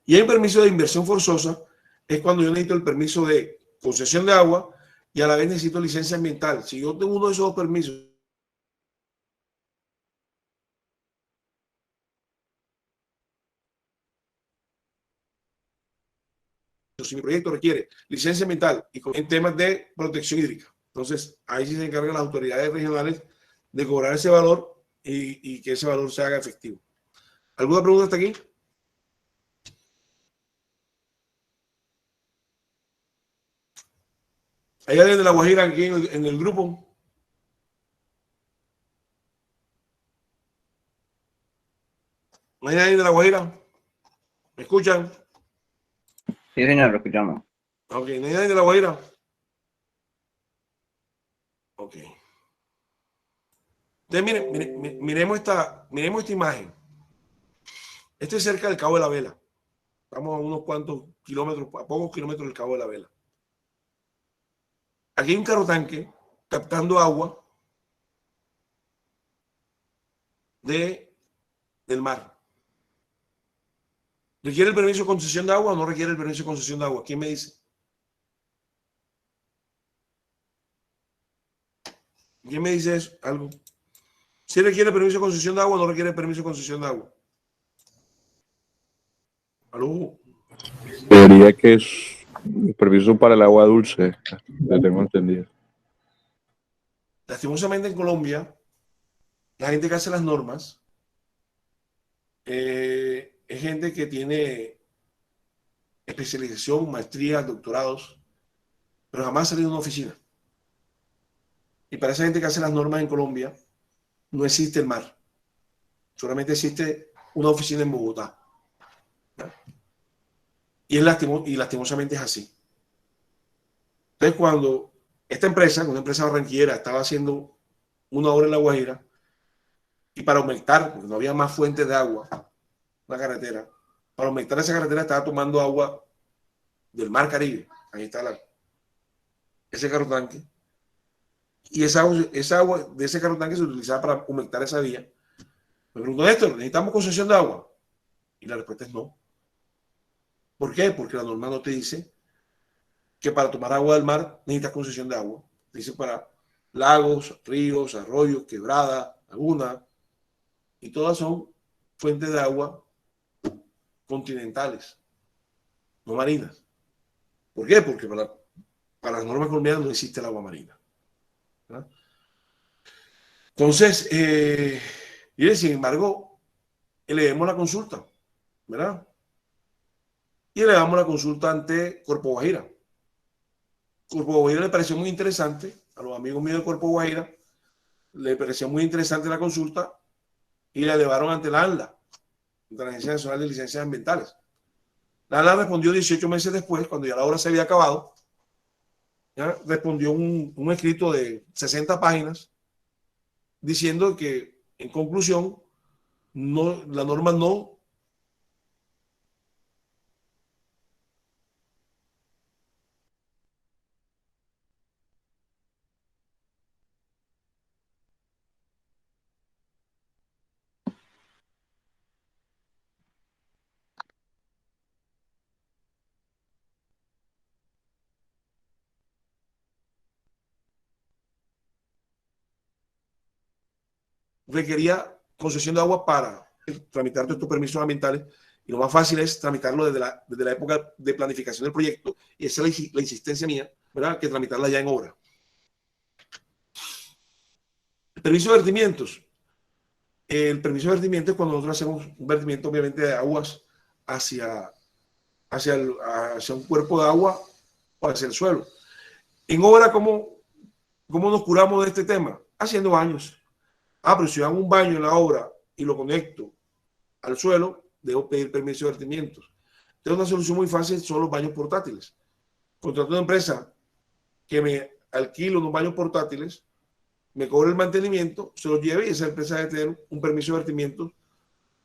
Y hay un permiso de inversión forzosa, es cuando yo necesito el permiso de concesión de agua y a la vez necesito licencia ambiental. Si yo tengo uno de esos dos permisos ejemplo, si mi proyecto requiere licencia ambiental y en temas de protección hídrica, entonces ahí sí se encargan las autoridades regionales de cobrar ese valor y que ese valor se haga efectivo. ¿Alguna pregunta hasta aquí? ¿Hay alguien de La Guajira aquí en el grupo? ¿No hay nadie de La Guajira? ¿Me escuchan? Sí, señor, lo escuchamos. Ok, ¿no hay nadie de La Guajira? Ok. Entonces, miremos esta imagen. Esto es cerca del Cabo de la Vela. Estamos a unos cuantos kilómetros, a pocos kilómetros del Cabo de la Vela. Aquí hay un carro tanque captando agua del mar. ¿Requiere el permiso de concesión de agua o no requiere el permiso de concesión de agua? ¿Quién me dice? ¿Quién me dice eso? Algo. ¿Si requiere permiso de concesión de agua o no requiere permiso de concesión de agua? ¿Aló? Diría que es el permiso para el agua dulce, le tengo entendido. Lastimosamente en Colombia, la gente que hace las normas es gente que tiene especialización, maestría, doctorados, pero jamás ha salido de una oficina. Y para esa gente que hace las normas en Colombia, no existe el mar. Solamente existe una oficina en Bogotá. Y lastimosamente es así. Entonces, cuando esta empresa, una empresa barranquillera, estaba haciendo una obra en La Guajira, y para aumentar, porque no había más fuentes de agua, una carretera, para aumentar esa carretera estaba tomando agua del Mar Caribe. Ahí está ese carro tanque. Y esa agua de ese carro tanque se utilizaba para aumentar esa vía. Me pregunto, Néstor, ¿necesitamos concesión de agua? Y la respuesta es no. ¿Por qué? Porque la norma no te dice que para tomar agua del mar necesitas concesión de agua. Dice para lagos, ríos, arroyos, quebradas, lagunas, y todas son fuentes de agua continentales, no marinas. ¿Por qué? Porque para las normas colombianas no existe el agua marina. ¿Verdad? Entonces, sin embargo, elevemos la consulta, ¿verdad? Y elevamos la consulta ante Corpo Guajira. Corpo Guajira le pareció muy interesante, a los amigos míos de Corpo Guajira, le pareció muy interesante la consulta y la elevaron ante la ANLA, ante la Agencia Nacional de Licencias Ambientales. La ANLA respondió 18 meses después, cuando ya la obra se había acabado, ¿ya? Respondió un escrito de 60 páginas diciendo que, en conclusión, la norma no requería concesión de agua para tramitar todos estos permisos ambientales, y lo más fácil es tramitarlo desde la época de planificación del proyecto, y esa es la insistencia mía, ¿verdad? Que tramitarla ya en obra. El permiso de vertimientos. El permiso de vertimiento es cuando nosotros hacemos un vertimiento, obviamente, de aguas hacia un cuerpo de agua o hacia el suelo. En obra, ¿cómo nos curamos de este tema? Haciendo baños. Pero si yo hago un baño en la obra y lo conecto al suelo, debo pedir permiso de vertimientos. Entonces, una solución muy fácil son los baños portátiles. Contrato una empresa que me alquile unos baños portátiles, me cobre el mantenimiento, se los lleve, y esa empresa debe tener un permiso de vertimiento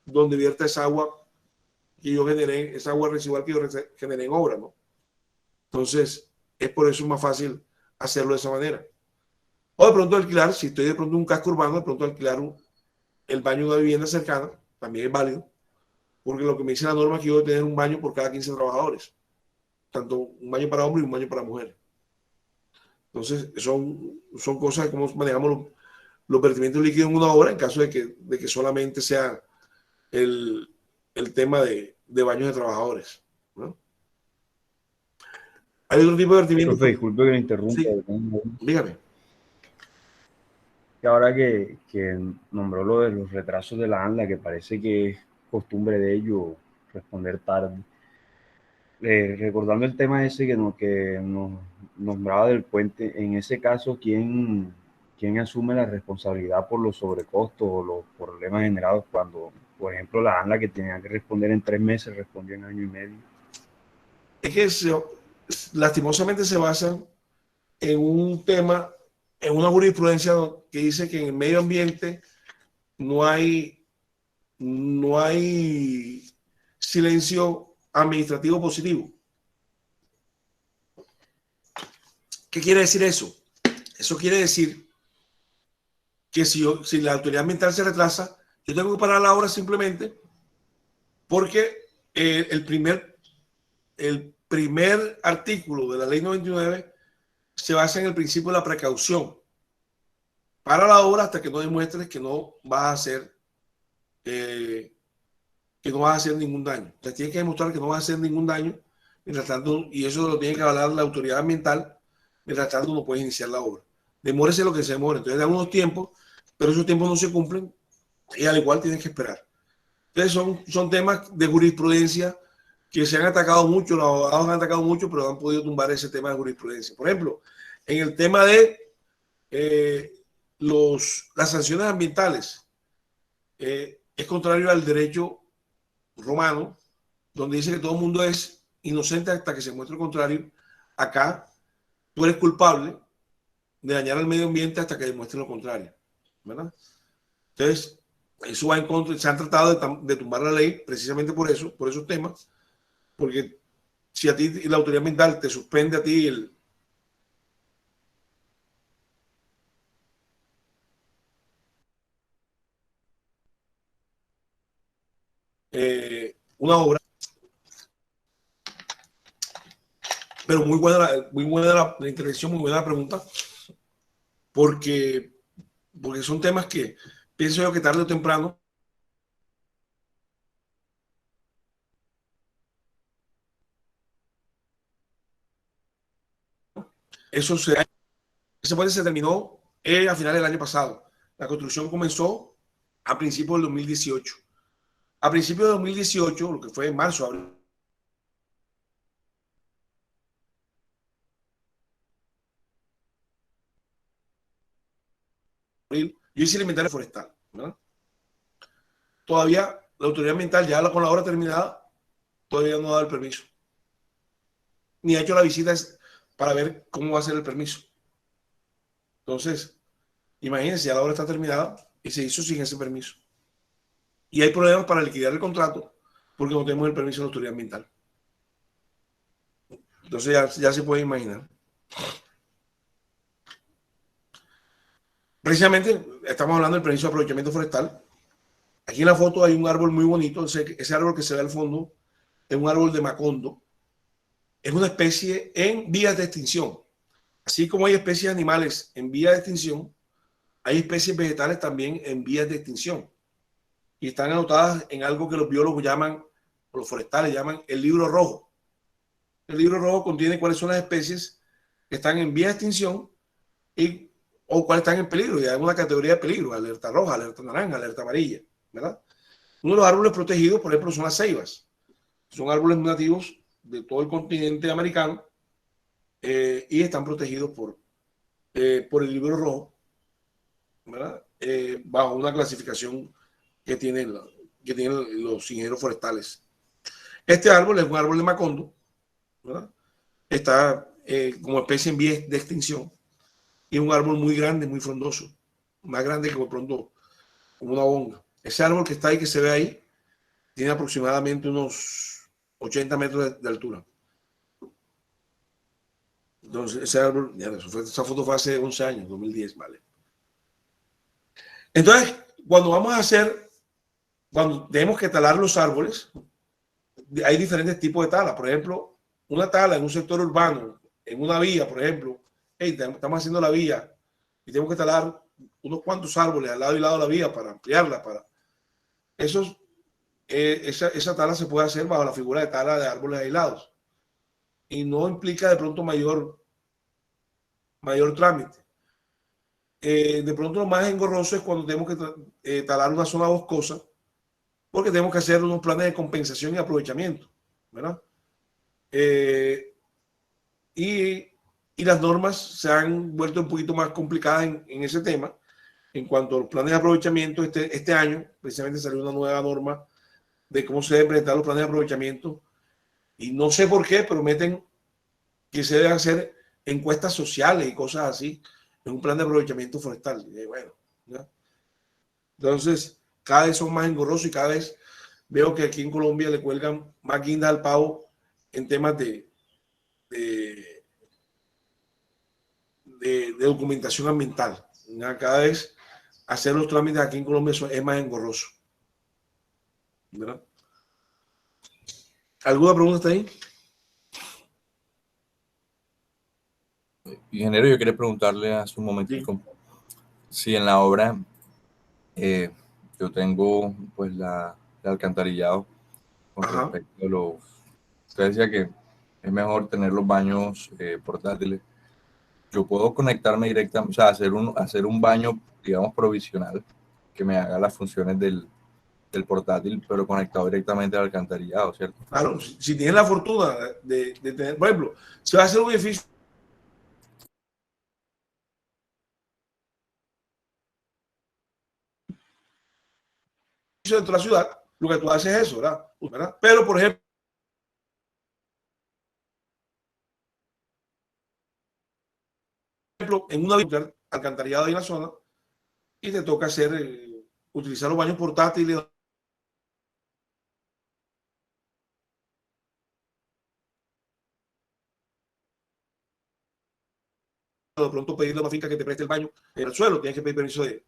donde vierta esa agua que yo generé, esa agua residual que yo generé en obra, ¿no? Entonces, es por eso más fácil hacerlo de esa manera. O de pronto alquilar, si estoy de pronto en un casco urbano, de pronto alquilar el baño de una vivienda cercana, también es válido, porque lo que me dice la norma es que yo debo tener un baño por cada 15 trabajadores, tanto un baño para hombre y un baño para mujer. Entonces, son cosas de cómo manejamos los vertimientos líquidos en una obra en caso de que solamente sea el tema de baños de trabajadores, ¿no? Hay otro tipo de vertimiento. Profe, disculpe que le interrumpa. Sí. Dígame. Que ahora que nombró lo de los retrasos de la ANLA, que parece que es costumbre de ellos responder tarde. Recordando el tema ese que nos nombraba del puente, en ese caso, ¿quién asume la responsabilidad por los sobrecostos o los problemas generados cuando, por ejemplo, la ANLA que tenía que responder en 3 meses respondió en año y medio? Es que lastimosamente se basan en un tema, en una jurisprudencia que dice que en el medio ambiente no hay silencio administrativo positivo. ¿Qué quiere decir eso? Eso quiere decir que si la autoridad ambiental se retrasa, yo tengo que parar la obra simplemente porque el primer artículo de la ley 99 se basa en el principio de la precaución. Para la obra hasta que no demuestres que no vas a hacer ningún daño. O sea, tienes que demostrar que no vas a hacer ningún daño, mientras tanto, y eso lo tiene que avalar la autoridad ambiental, mientras tanto no puedes iniciar la obra. Demórese lo que se demore. Entonces dan unos tiempos, pero esos tiempos no se cumplen y al igual tienes que esperar. Entonces son temas de jurisprudencia que se han atacado mucho, los abogados han atacado mucho, pero han podido tumbar ese tema de jurisprudencia. Por ejemplo, en el tema de las sanciones ambientales, es contrario al derecho romano, donde dice que todo el mundo es inocente hasta que se muestre lo contrario. Acá tú eres culpable de dañar al medio ambiente hasta que demuestre lo contrario, ¿verdad? Entonces, eso va en contra, se han tratado de tumbar la ley precisamente por eso, por esos temas, porque si a ti la autoridad ambiental te suspende a ti una obra, pero muy buena la intervención, muy buena la pregunta, porque son temas que pienso yo que tarde o temprano ese puente se terminó a finales del año pasado. La construcción comenzó a principios del 2018. A principios de 2018, lo que fue en marzo, abril, yo hice el inventario forestal, ¿verdad? Todavía la autoridad ambiental, ya con la obra terminada, todavía no ha dado el permiso. Ni ha hecho la visita para ver cómo va a ser el permiso. Entonces, imagínense, ya la obra está terminada y se hizo sin ese permiso. Y hay problemas para liquidar el contrato porque no tenemos el permiso de la autoridad ambiental. Entonces ya se puede imaginar. Precisamente estamos hablando del permiso de aprovechamiento forestal. Aquí en la foto hay un árbol muy bonito. Ese árbol que se ve al fondo es un árbol de macondo. Es una especie en vías de extinción. Así como hay especies animales en vías de extinción, hay especies vegetales también en vías de extinción. Y están anotadas en algo que los biólogos llaman, o los forestales llaman, el libro rojo. El libro rojo contiene cuáles son las especies que están en vías de extinción o cuáles están en peligro. Y hay una categoría de peligro: alerta roja, alerta naranja, alerta amarilla, ¿verdad? Uno de los árboles protegidos, por ejemplo, son las ceibas. Son árboles nativos de todo el continente americano y están protegidos por el libro rojo, ¿verdad? Bajo una clasificación que tienen los ingenieros forestales. Este árbol es un árbol de macondo, ¿verdad? Está como especie en vía de extinción y es un árbol muy grande, muy frondoso, más grande que por pronto como una bonga. Ese árbol que está ahí, que se ve ahí, tiene aproximadamente unos 80 metros de altura. Entonces, ese árbol, esa foto fue hace 11 años, 2010, ¿vale? Entonces, cuando tenemos que talar los árboles, hay diferentes tipos de tala. Por ejemplo, una tala en un sector urbano, en una vía, por ejemplo, hey, estamos haciendo la vía y tenemos que talar unos cuantos árboles al lado y lado de la vía para ampliarla. Esa tala se puede hacer bajo la figura de tala de árboles aislados. y no implica de pronto mayor trámite. De pronto lo más engorroso es cuando tenemos que talar una zona boscosa, porque tenemos que hacer unos planes de compensación y aprovechamiento, ¿verdad? Y las normas se han vuelto un poquito más complicadas en ese tema. En cuanto a los planes de aprovechamiento, este año precisamente salió una nueva norma de cómo se deben presentar los planes de aprovechamiento, y no sé por qué, pero meten que se deben hacer encuestas sociales y cosas así en un plan de aprovechamiento forestal. Y bueno, ¿ya? Entonces, cada vez son más engorrosos y cada vez veo que aquí en Colombia le cuelgan más guindas al pavo en temas de documentación ambiental. ¿Ya? Cada vez hacer los trámites aquí en Colombia es más engorroso, ¿verdad? ¿Alguna pregunta está ahí? Ingeniero, yo quería preguntarle hace un momentico si en la obra yo tengo pues el alcantarillado con respecto a los... Usted decía que es mejor tener los baños portátiles. Yo puedo conectarme directamente, o sea, hacer un baño, digamos, provisional que me haga las funciones del portátil, pero conectado directamente al alcantarillado, ¿cierto? Claro, si tienes la fortuna de tener, por ejemplo, si vas a hacer un edificio dentro de la ciudad, lo que tú haces es eso, ¿verdad? Pero, por ejemplo, en una alcantarillado en la zona y te toca utilizar los baños portátiles, de pronto pedirle a una finca que te preste el baño en el suelo, tienes que pedir permiso de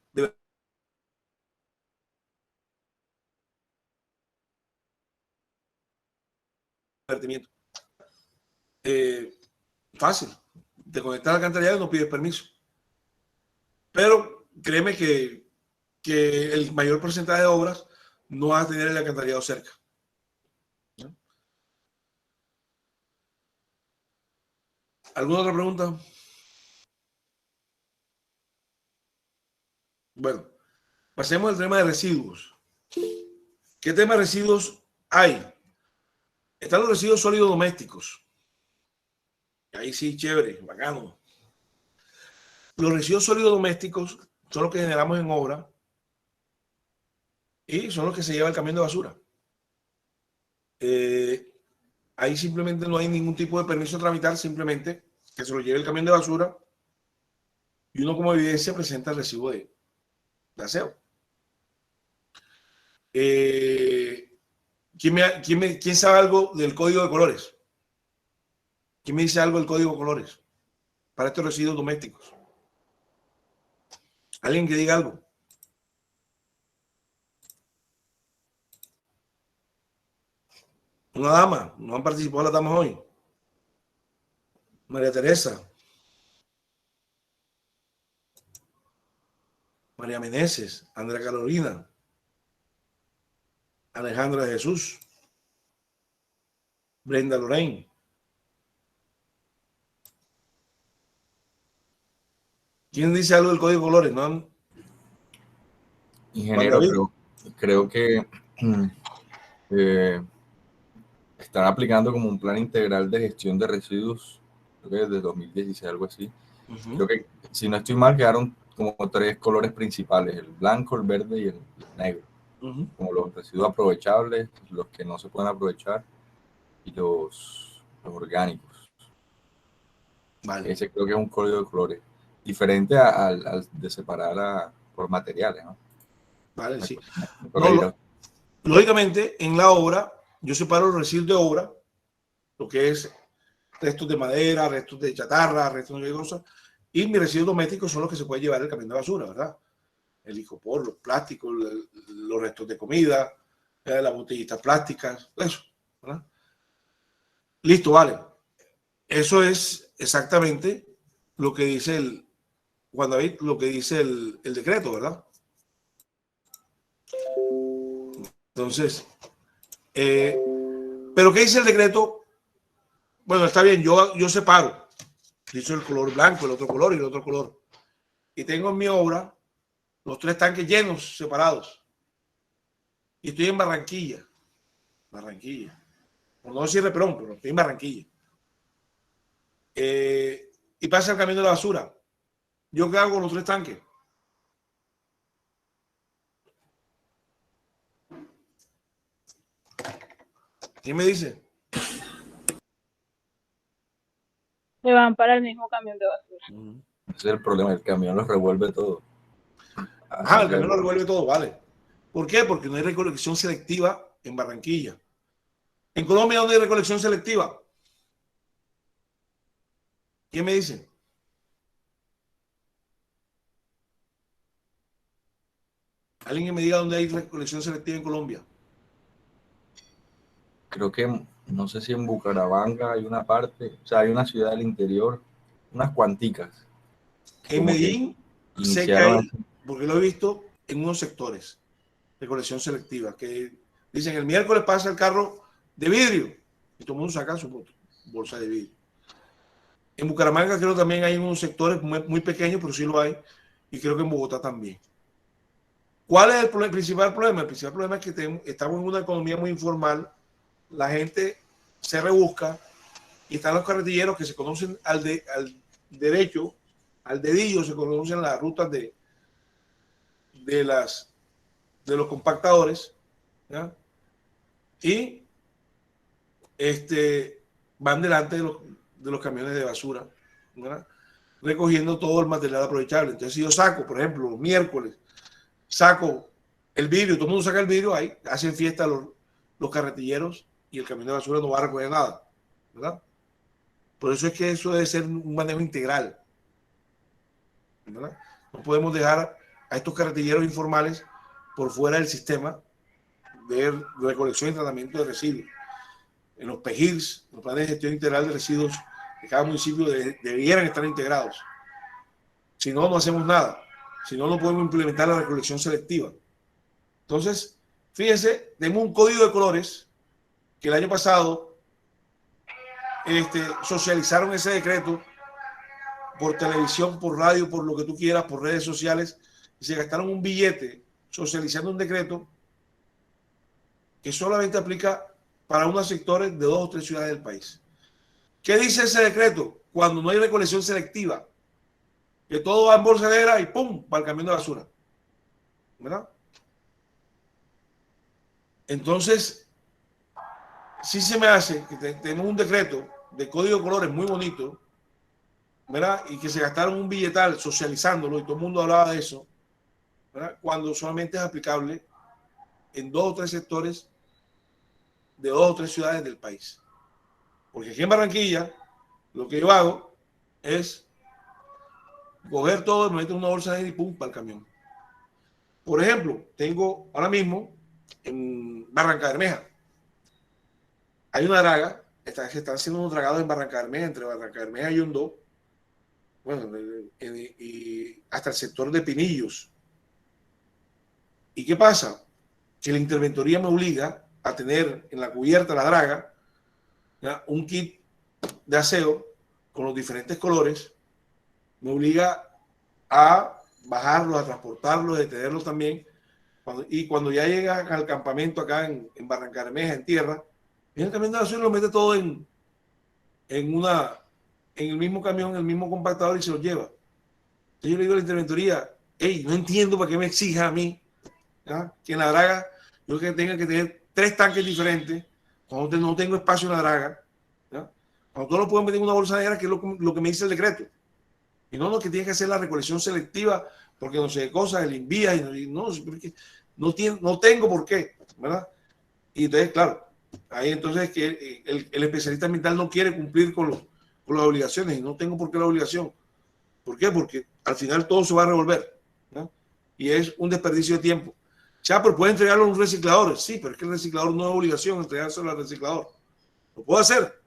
vertimiento. Fácil, te conectas al alcantarillado y no pides permiso. Pero créeme que el mayor porcentaje de obras no vas a tener el alcantarillado cerca. ¿No? ¿Alguna otra pregunta? Bueno, pasemos al tema de residuos. ¿Qué tema de residuos hay? Están los residuos sólidos domésticos. Ahí sí, chévere, bacano. Los residuos sólidos domésticos son los que generamos en obra y son los que se lleva el camión de basura. Ahí simplemente no hay ningún tipo de permiso a tramitar, simplemente que se lo lleve el camión de basura y uno como evidencia presenta el recibo de aseo. ¿Quién sabe algo del código de colores? ¿Quién me dice algo del código de colores para estos residuos domésticos? ¿Alguien que diga algo? Una dama, no han participado las damas hoy. María Teresa. María Meneses, Andrea Carolina, Alejandra Jesús, Brenda Lorraine. ¿Quién dice algo del código de colores? ¿No? Ingeniero, creo que están aplicando como un plan integral de gestión de residuos, creo que desde 2016, algo así. Creo que, si no estoy mal, quedaron como 3 colores principales: el blanco, el verde y el negro. Como los residuos aprovechables, los que no se pueden aprovechar y los orgánicos. Vale. Ese creo que es un código de colores diferente al de separar por materiales, ¿no? Vale, sí. No, lógicamente, en la obra, yo separo los residuos de obra, lo que es restos de madera, restos de chatarra, restos de cosas, y mis residuos domésticos son los que se puede llevar el camión de basura, ¿verdad? El licopor, los plásticos, los restos de comida, las botellitas plásticas, eso, ¿verdad? Listo, vale. Eso es exactamente lo que dice Juan David, lo que dice el decreto, ¿verdad? Entonces, ¿pero qué dice el decreto? Bueno, está bien, yo separo. Hizo el color blanco, el otro color y el otro color. Y tengo en mi obra los 3 tanques llenos, separados. Y estoy en Barranquilla. Barranquilla. Por no decir Reperón, pero estoy en Barranquilla. Y pasa el camión de la basura. ¿Yo qué hago con los 3 tanques? ¿Quién me dice? Se van para el mismo camión de basura. Ese es el problema, el camión los revuelve todo. Ajá, el camión lo revuelve todo, vale. ¿Por qué? Porque no hay recolección selectiva en Barranquilla. En Colombia, ¿dónde hay recolección selectiva? ¿Quién me dice? Alguien que me diga dónde hay recolección selectiva en Colombia. Creo que, no sé si en Bucaramanga hay una parte, o sea, hay una ciudad del interior, unas cuanticas. En Medellín sé que hay, porque lo he visto en unos sectores de colección selectiva, que dicen el miércoles pasa el carro de vidrio y todo el mundo saca su bolsa de vidrio. En Bucaramanga creo también hay unos sectores muy pequeños, pero sí lo hay, y creo que en Bogotá también. ¿Cuál es el principal problema? El principal problema es que estamos en una economía muy informal, la gente se rebusca y están los carretilleros que se conocen al derecho, al dedillo, se conocen las rutas de los compactadores, ¿ya? Y van delante de los camiones de basura, ¿verdad? Recogiendo todo el material aprovechable. Entonces, si yo saco, por ejemplo, los miércoles, saco el vidrio, todo el mundo saca el vidrio, ahí hacen fiesta los carretilleros y el camión de basura no va a recoger nada, ¿verdad? Por eso es que eso debe ser un manejo integral, ¿verdad? No podemos dejar a estos carretilleros informales por fuera del sistema de recolección y tratamiento de residuos. En los PEGIRS, los planes de gestión integral de residuos de cada municipio debieran estar integrados. Si no, no hacemos nada. Si no, no podemos implementar la recolección selectiva. Entonces, fíjense, tenemos un código de colores que el año pasado socializaron ese decreto por televisión, por radio, por lo que tú quieras, por redes sociales, y se gastaron un billete socializando un decreto que solamente aplica para unos sectores de 2 o 3 ciudades del país. ¿Qué dice ese decreto? Cuando no hay recolección selectiva, que todo va en bolsa negra y ¡pum! Para el camión de basura, ¿verdad? Entonces, sí se me hace que tenemos un decreto de código de colores muy bonito, ¿verdad? Y que se gastaron un billetal socializándolo y todo el mundo hablaba de eso, ¿verdad? Cuando solamente es aplicable en 2 o 3 sectores de 2 o 3 ciudades del país. Porque aquí en Barranquilla, lo que yo hago es coger todo, me meto en una bolsa negra y pum, para el camión. Por ejemplo, tengo ahora mismo en Barranca Bermeja, hay una draga, se están haciendo unos dragados en Barranca Bermeja, entre Barranca Bermeja y Yondó, bueno, y hasta el sector de Pinillos. ¿Y qué pasa? Que la interventoría me obliga a tener en la cubierta la draga, ¿ya?, un kit de aseo con los diferentes colores, me obliga a bajarlos, a transportarlos, a detenerlos también. Y cuando ya llega al campamento acá en Barranca Bermeja, en tierra, viene el camión de basura y lo mete todo en el mismo camión, en el mismo compactador y se lo lleva. Entonces yo le digo a la interventoría, hey, no entiendo para qué me exija a mí, ¿ya?, que en la draga yo que tenga que tener 3 tanques diferentes, cuando no tengo espacio en la draga, ¿ya?, cuando todos lo pueden meter en una bolsa negra, que es lo que me dice el decreto. Y no, que tiene que hacer la recolección selectiva, porque no sé qué cosas, el envía, y no tengo por qué, ¿verdad? Y entonces, claro, ahí entonces que el especialista ambiental no quiere cumplir con las obligaciones, y no tengo por qué la obligación. ¿Por qué? Porque al final todo se va a revolver, ¿no? Y es un desperdicio de tiempo. Ya, pero puede entregarlo a un reciclador. Sí, pero es que el reciclador no es obligación entregárselo al reciclador. ¿Lo puedo hacer?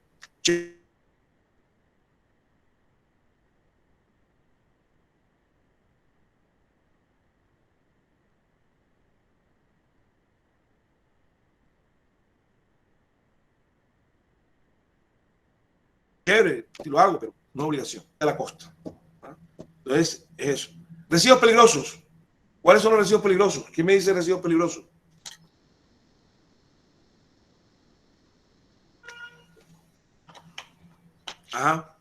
chévere, si lo hago, pero no es obligación, de la costa. Entonces, es eso. Residuos peligrosos. ¿Cuáles son los residuos peligrosos? ¿Quién me dice residuos peligrosos? Ajá.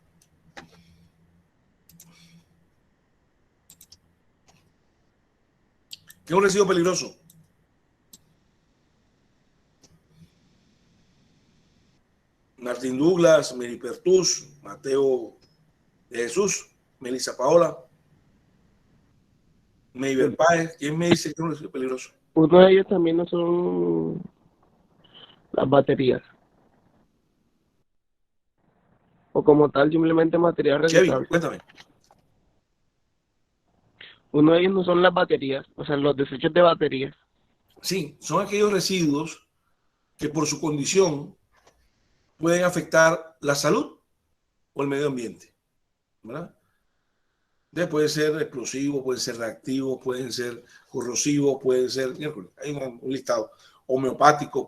¿Qué es un residuo peligroso? Martín Douglas, Mary Pertus, Mateo de Jesús, Melissa Paola, Mayber Páez. ¿Quién me dice que es un residuo peligroso? Uno de ellos también no son las baterías. O como tal, simplemente material reciclable. Chevy, cuéntame. Uno de ellos no son las baterías, o sea, los desechos de baterías. Sí, son aquellos residuos que por su condición pueden afectar la salud o el medio ambiente, ¿verdad? Pueden ser explosivos, pueden ser reactivos, pueden ser corrosivos, pueden ser, hay un listado, homeopáticos,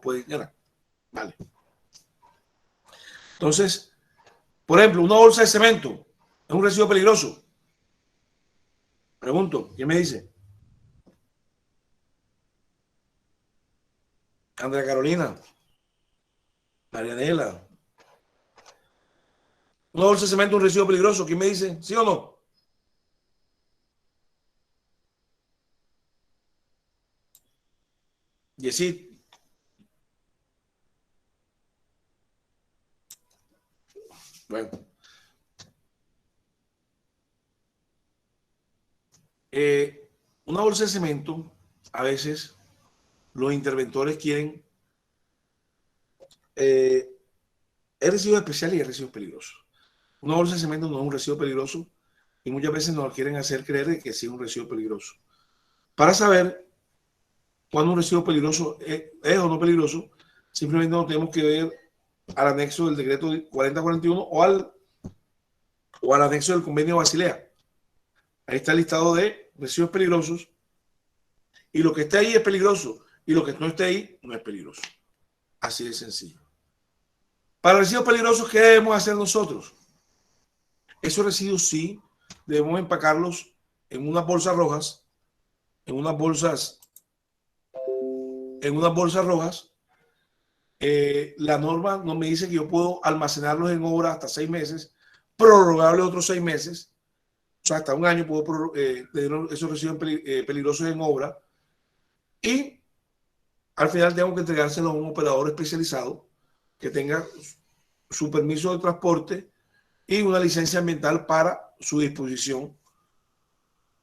vale. Entonces, por ejemplo, una bolsa de cemento es un residuo peligroso. Pregunto, ¿quién me dice? Andrea Carolina, Marianela. Una bolsa de cemento es un residuo peligroso. ¿Quién me dice? ¿Sí o no? Yesid. Bueno. Una bolsa de cemento, a veces los interventores quieren es residuo especial y es residuo peligroso. Una bolsa de cemento no es un residuo peligroso y muchas veces nos quieren hacer creer que sí es un residuo peligroso. Para saber cuándo un residuo peligroso es o no peligroso, simplemente nos tenemos que ver al anexo del decreto 4041 o al anexo del convenio de Basilea. Ahí está el listado de residuos peligrosos y lo que esté ahí es peligroso y lo que no esté ahí no es peligroso. Así de sencillo. Para residuos peligrosos, ¿qué debemos hacer nosotros? Esos residuos sí debemos empacarlos en unas bolsas rojas, en unas bolsas rojas. La norma nos me dice que yo puedo almacenarlos en obra hasta 6 meses, prorrogables otros 6 meses, o sea, hasta un año puedo tener esos residuos peligrosos en obra y al final tengo que entregárselos a un operador especializado que tenga su permiso de transporte y una licencia ambiental para su disposición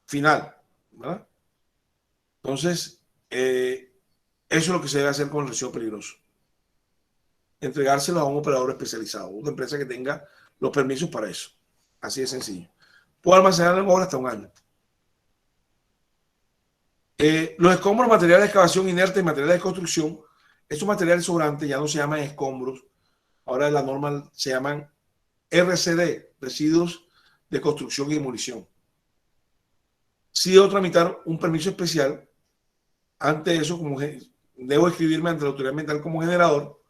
final, ¿verdad? Entonces, eso es lo que se debe hacer con el residuo peligroso. Entregárselo a un operador especializado, una empresa que tenga los permisos para eso. Así de sencillo. Puedo almacenarlo en obra hasta un año. Los escombros, materiales de excavación inerte y materiales de construcción, estos materiales sobrantes ya no se llaman escombros, ahora la norma se llaman RCD, residuos de construcción y demolición. Si debo tramitar un permiso especial, ante eso, debo inscribirme ante la autoridad ambiental como generador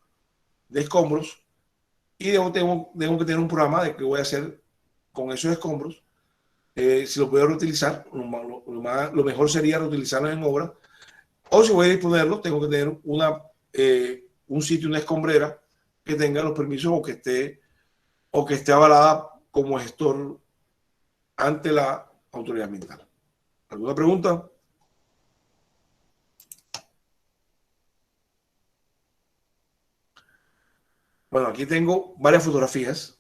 de escombros y tengo que tener un programa de qué voy a hacer con esos escombros. Si lo puedo reutilizar, lo mejor sería reutilizarlos en obra, o si voy a disponerlos, tengo que tener un sitio, una escombrera que tenga los permisos o que esté avalada como gestor ante la autoridad ambiental. ¿Alguna pregunta? Bueno, aquí tengo varias fotografías.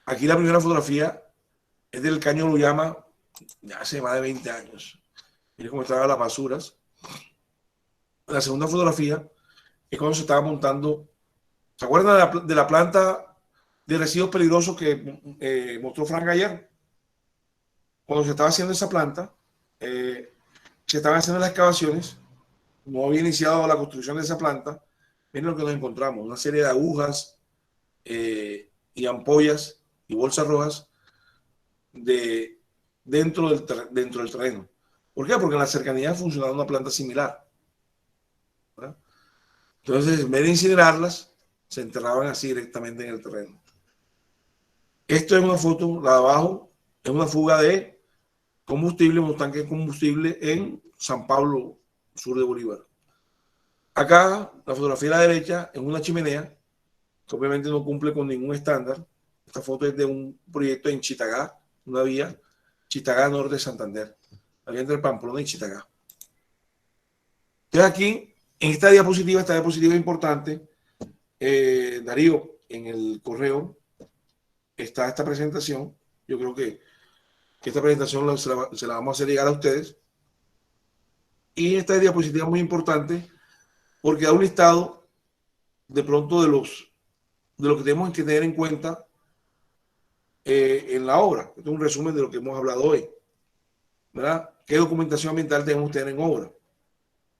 Aquí la primera fotografía es del Caño Luyama, ya hace más de 20 años. Miren cómo estaban las basuras. La segunda fotografía es cuando se estaba montando. ¿Se acuerdan de la planta de residuos peligrosos que mostró Frank ayer? Cuando se estaba haciendo esa planta, se estaban haciendo las excavaciones, no había iniciado la construcción de esa planta. Miren lo que nos encontramos, una serie de agujas y ampollas y bolsas rojas dentro del terreno. ¿Por qué? Porque en la cercanía funcionaba una planta similar, ¿verdad? Entonces, en vez de incinerarlas, se enterraban así directamente en el terreno. Esto es una foto, la de abajo, es una fuga de combustible, un tanque de combustible en San Pablo, sur de Bolívar. Acá, la fotografía de la derecha es una chimenea, que obviamente no cumple con ningún estándar. Esta foto es de un proyecto en Chitagá, una vía, Chitagá Norte de Santander, la vía entre Pamplona y Chitagá. Entonces aquí, en esta diapositiva es importante, Darío, en el correo está esta presentación. Yo creo que esta presentación se la vamos a hacer llegar a ustedes. Y esta diapositiva es muy importante porque da un listado de pronto de lo que tenemos que tener en cuenta en la obra. Esto es un resumen de lo que hemos hablado hoy, ¿verdad? ¿Qué documentación ambiental debemos tener en obra?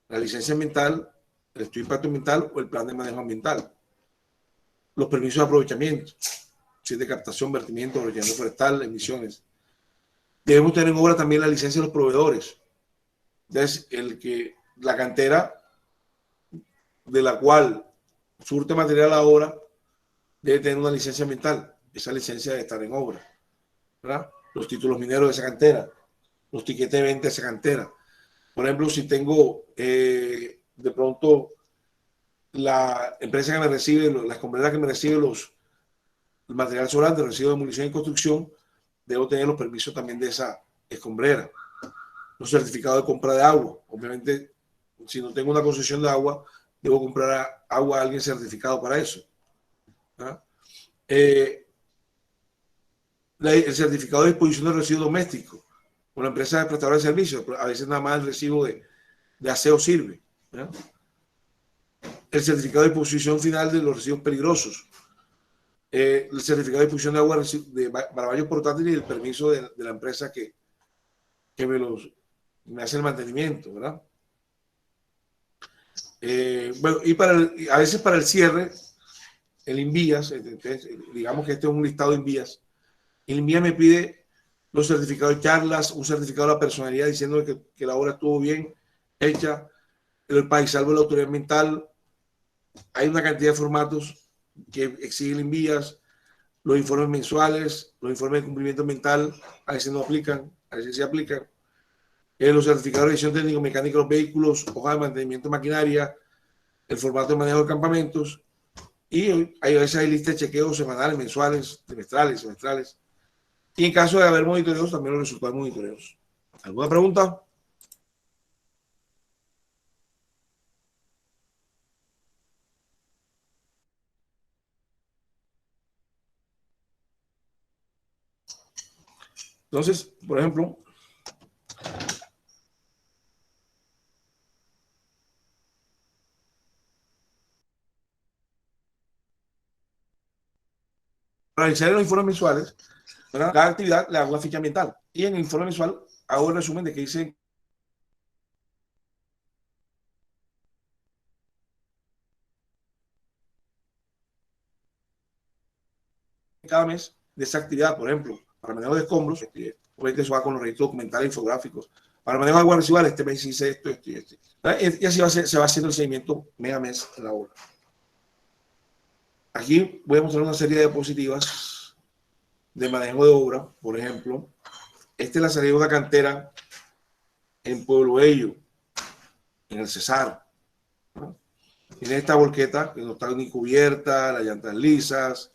La licencia ambiental, el estudio de impacto ambiental o el plan de manejo ambiental. Los permisos de aprovechamiento, si es de captación, vertimiento, aprovechamiento forestal, emisiones. Debemos tener en obra también la licencia de los proveedores. Es la cantera de la cual surte material a la obra debe tener una licencia ambiental. Esa licencia debe estar en obra, ¿verdad? Los títulos mineros de esa cantera, los tiquetes de venta de esa cantera. Por ejemplo, si tengo de pronto la empresa que me recibe, la escombrera que me recibe el material sobrante, residuos de demolición y construcción, debo tener los permisos también de esa escombrera. Los certificados de compra de agua. Obviamente, si no tengo una concesión de agua, debo comprar agua a alguien certificado para eso. El certificado de disposición de residuos domésticos. Una empresa de prestadora de servicios, a veces nada más el recibo de aseo sirve. ¿Ya? El certificado de disposición final de los residuos peligrosos. El certificado de disposición de agua para baños portátiles y el permiso de la empresa que me hace el mantenimiento, ¿verdad? Bueno, y a veces para el cierre, el INVIAS, digamos que este es un listado de INVIAS, el INVIAS me pide los certificados de charlas, un certificado de la personalidad diciendo que la obra estuvo bien hecha, el paisalvo de la autoridad ambiental. Hay una cantidad de formatos que exige el INVIAS, los informes mensuales, los informes de cumplimiento ambiental, a veces no aplican, a veces sí aplican. Los certificados de revisión técnico-mecánica de los vehículos, hoja de mantenimiento de maquinaria, el formato de manejo de campamentos, y a veces hay listas de chequeos semanales, mensuales, trimestrales, semestrales. Y en caso de haber monitoreos, también los resultados de monitoreos. ¿Alguna pregunta? Entonces, por ejemplo, para realizar los informes mensuales, ¿verdad? Cada actividad le hago una ficha ambiental. Y en el informe mensual hago el resumen de qué hice cada mes de esa actividad. Por ejemplo, para manejo de escombros, obviamente eso va con los registros documentales infográficos. Para manejo de aguas residuales, este mes hice esto, esto y esto. Y así se va haciendo el seguimiento mes a mes en la obra. Aquí voy a mostrar una serie de diapositivas de manejo de obra. Por ejemplo, esta es la salida de una cantera en Pueblo Bello, en el Cesar. Tiene esta volqueta que no está ni cubierta, las llantas lisas.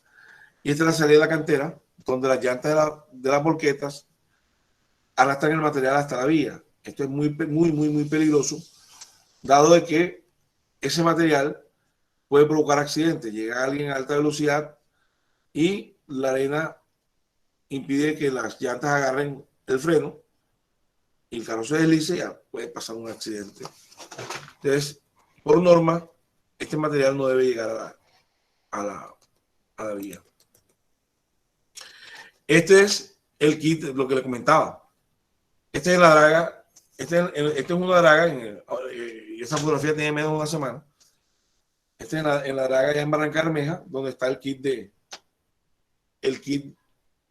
Y esta es la salida de la cantera, donde las llantas de las volquetas arrastran el material hasta la vía. Esto es muy peligroso, dado de que ese material puede provocar accidentes. Llega alguien a alta velocidad y la arena impide que las llantas agarren el freno y el carro se deslice y ya puede pasar un accidente. Entonces, por norma, este material no debe llegar a la vía. Este es el kit, lo que le comentaba. Esta es la draga. Esta es una draga. Y esta fotografía tiene menos de una semana. Esta es en la draga ya en Barranca Bermeja, donde está el kit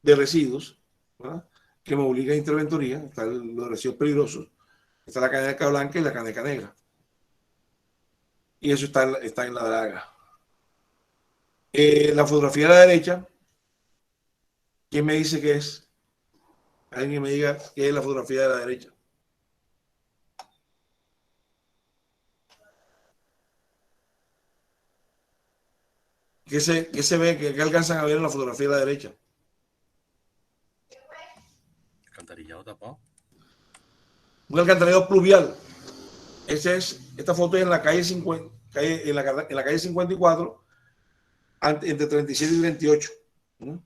de residuos, ¿verdad? Que me obliga a interventoría. Están los residuos peligrosos. Está la caneca blanca y la caneca negra. Y eso está en la draga. La fotografía de la derecha, ¿quién me dice qué es? Alguien que me diga qué es la fotografía de la derecha. ¿Qué se ve? ¿Qué alcanzan a ver en la fotografía de la derecha? Alcantarillado tapado. Un alcantarillado pluvial. Esta foto es en la calle 50, en la calle 54, entre 37 y 38. ¿No?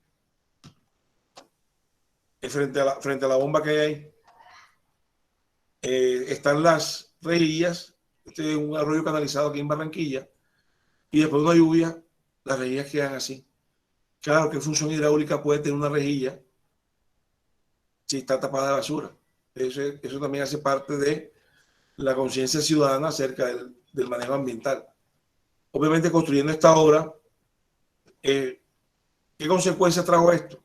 Frente a la bomba que hay ahí. Están las rejillas. Este es un arroyo canalizado aquí en Barranquilla. Y después de una lluvia, las rejillas quedan así. Claro, ¿qué función hidráulica puede tener una rejilla si está tapada de basura? Eso también hace parte de la conciencia ciudadana acerca del manejo ambiental. Obviamente, construyendo esta obra, ¿qué consecuencia trajo esto?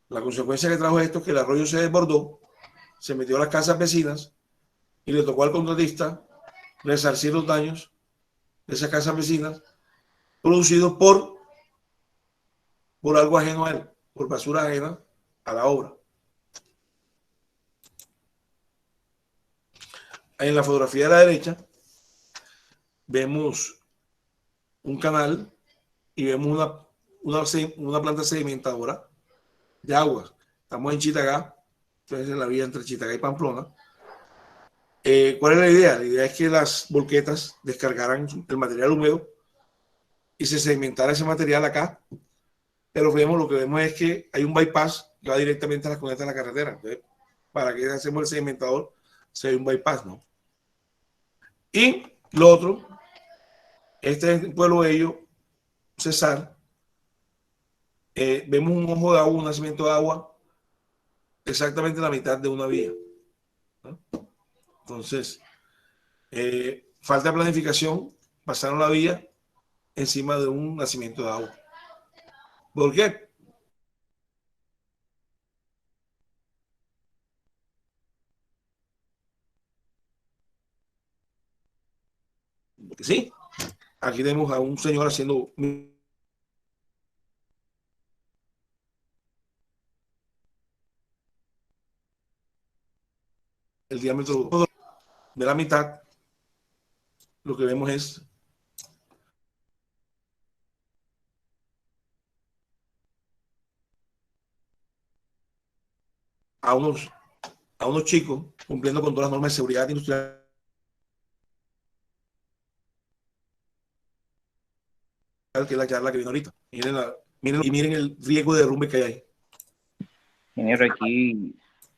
La consecuencia que trajo esto es que el arroyo se desbordó, se metió a las casas vecinas y le tocó al contratista resarcir los daños de esas casas vecinas producidos por algo ajeno a él, por basura ajena a la obra. En la fotografía de la derecha vemos un canal y vemos una planta sedimentadora de agua. Estamos en Chitagá, entonces en la vía entre Chitagá y Pamplona. ¿Cuál es la idea? La idea es que las volquetas descargaran el material húmedo y se sedimentara ese material acá, pero lo que vemos es que hay un bypass que va directamente a las cunetas de la carretera. Entonces, ¿para qué hacemos el sedimentador si hay un bypass, no? Y lo otro, este es el pueblo Bello, Cesar. Vemos un ojo de agua, un nacimiento de agua, exactamente la mitad de una vía, ¿no? Entonces, falta de planificación, pasaron la vía encima de un nacimiento de agua. ¿Por qué? Porque sí, aquí tenemos a un señor haciendo el diámetro de la mitad. Lo que vemos es a unos chicos cumpliendo con todas las normas de seguridad industrial, que es la charla que viene ahorita. Miren el riesgo de derrumbe que hay ahí. Ingeniero, aquí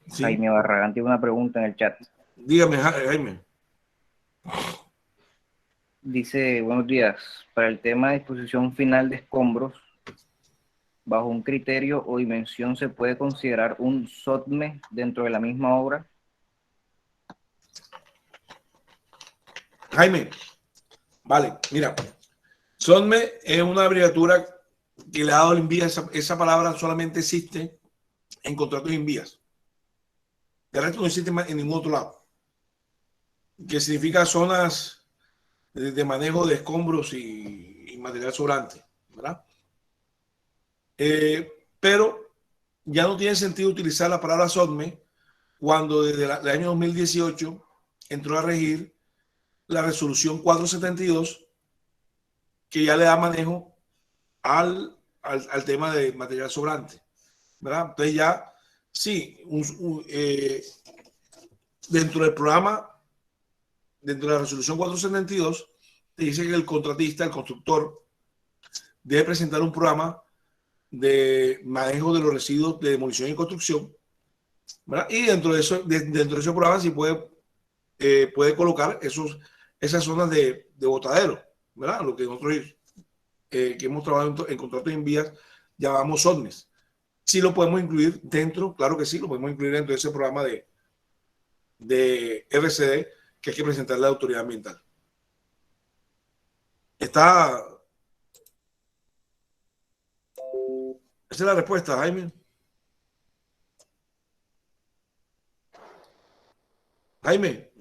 Sí. Jaime Barragán tiene una pregunta en el chat. Dígame, Jaime. Dice, buenos días. Para el tema de disposición final de escombros, ¿bajo un criterio o dimensión se puede considerar un SOTME dentro de la misma obra? Jaime, vale, mira, SOTME es una abreviatura que le ha dado el INVIA. Esa palabra solamente existe en contratos de INVIAS. De resto no existe en ningún otro lado. Que significa zonas de manejo de escombros y material sobrante, ¿verdad? Pero ya no tiene sentido utilizar la palabra SOTME cuando desde el año 2018 entró a regir la resolución 472, que ya le da manejo al tema de material sobrante, ¿verdad? Entonces ya, sí, dentro del programa, dentro de la resolución 472, te dice que el contratista, el constructor, debe presentar un programa de manejo de los residuos de demolición y construcción, ¿verdad? Y dentro de ese programa sí puede colocar esas zonas de botadero, ¿verdad? Lo que nosotros que hemos trabajado en contratos de envías llamamos SOTMES. Sí lo podemos incluir dentro, claro que sí, lo podemos incluir dentro de ese programa de RCD que hay que presentarle a la autoridad ambiental. Esa es la respuesta, Jaime. Jaime.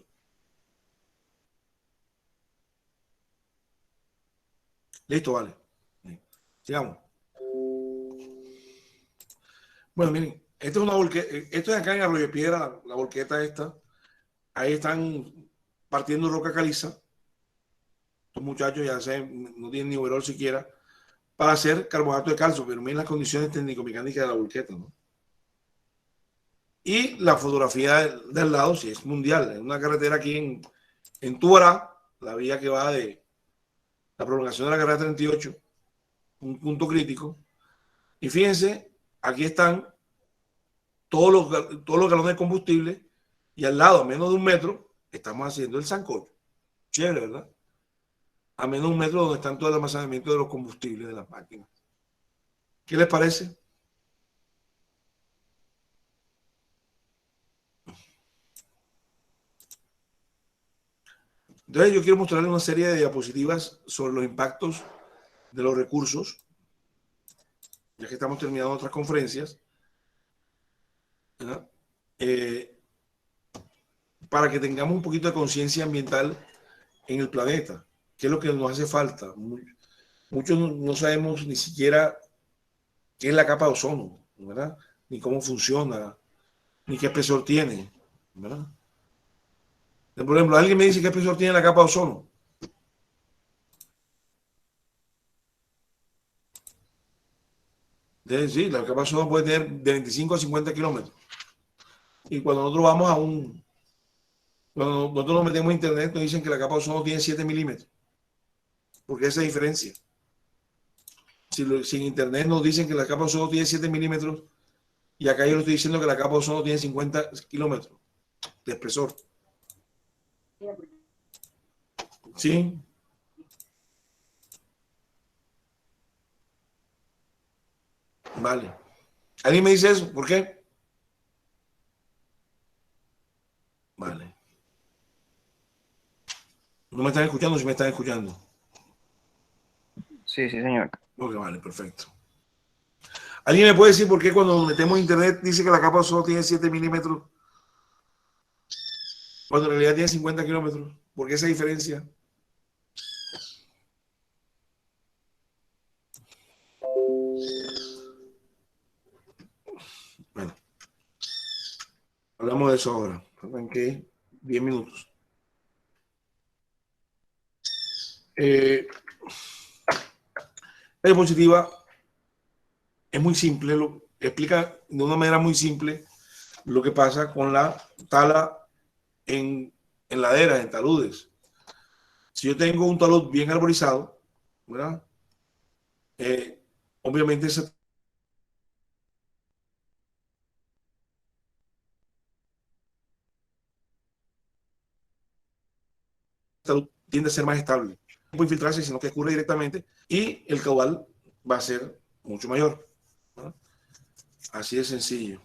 Listo, vale. Sigamos. Bueno, miren, esto es una volqueta, esto es acá en Arroyo Piedra, la volqueta esta. Ahí están partiendo roca caliza. Estos muchachos ya no tienen ni overol siquiera para hacer carbonato de calcio, pero miren las condiciones técnico-mecánicas de la volqueta, ¿no? Y la fotografía del lado, sí, es mundial. Es una carretera aquí en Tubará, la vía que va de la prolongación de la carrera 38, un punto crítico. Y fíjense, aquí están todos los galones de combustible y al lado, a menos de 1 metro, estamos haciendo el sancocho. Chévere, ¿verdad? A menos de 1 metro donde están todo el almacenamiento de los combustibles de las máquinas. ¿Qué les parece? Entonces yo quiero mostrarles una serie de diapositivas sobre los impactos de los recursos, ya que estamos terminando otras conferencias, para que tengamos un poquito de conciencia ambiental en el planeta, que es lo que nos hace falta. Muchos no sabemos ni siquiera qué es la capa de ozono, ¿verdad? Ni cómo funciona, ni qué espesor tiene, ¿verdad? Por ejemplo, alguien me dice qué espesor tiene la capa de ozono. Sí, la capa de ozono puede tener de 25 a 50 kilómetros. Y cuando nosotros vamos cuando nosotros nos metemos a internet, nos dicen que la capa de ozono tiene 7 milímetros. ¿Por qué esa diferencia? Si en internet nos dicen que la capa de ozono tiene 7 milímetros, y acá yo le estoy diciendo que la capa de ozono tiene 50 kilómetros de espesor. ¿Sí? Vale. ¿Alguien me dice eso? ¿Por qué? Vale. ¿No me están escuchando? ¿Sí me están escuchando? Sí, sí, señor. Ok, vale, perfecto. ¿Alguien me puede decir por qué cuando nos metemos a internet dice que la capa de ozono tiene 7 milímetros cuando en realidad tiene 50 kilómetros? ¿Por qué esa diferencia? Bueno, hablamos de eso ahora. ¿Saben qué? 10 minutos. La diapositiva es muy simple, explica de una manera muy simple lo que pasa con la tala en laderas, en taludes. Si yo tengo un talud bien arborizado, ¿verdad? Obviamente ese talud tiende a ser más estable. No puede infiltrarse, sino que escurre directamente y el caudal va a ser mucho mayor, ¿verdad? Así de sencillo.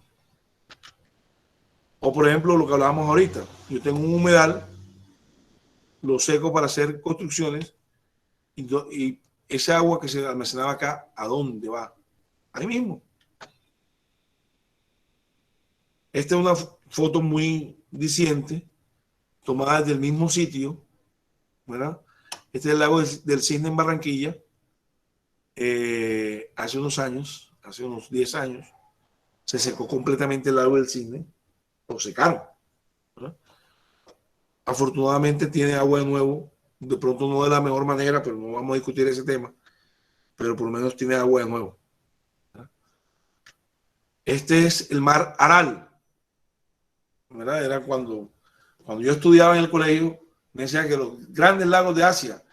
O por ejemplo, lo que hablábamos ahorita. Yo tengo un humedal, lo seco para hacer construcciones y esa agua que se almacenaba acá, ¿a dónde va? Ahí mismo. Esta es una foto muy diciente, tomada del mismo sitio, ¿verdad? Este es el lago del Cisne en Barranquilla, hace unos años, hace unos 10 años, se secó completamente el lago del Cisne, lo secaron, ¿verdad? Afortunadamente tiene agua de nuevo, de pronto no de la mejor manera, pero no vamos a discutir ese tema, pero por lo menos tiene agua de nuevo, ¿verdad? Este es el mar Aral, ¿verdad? Era cuando yo estudiaba en el colegio, me decían que los grandes lagos de Asia,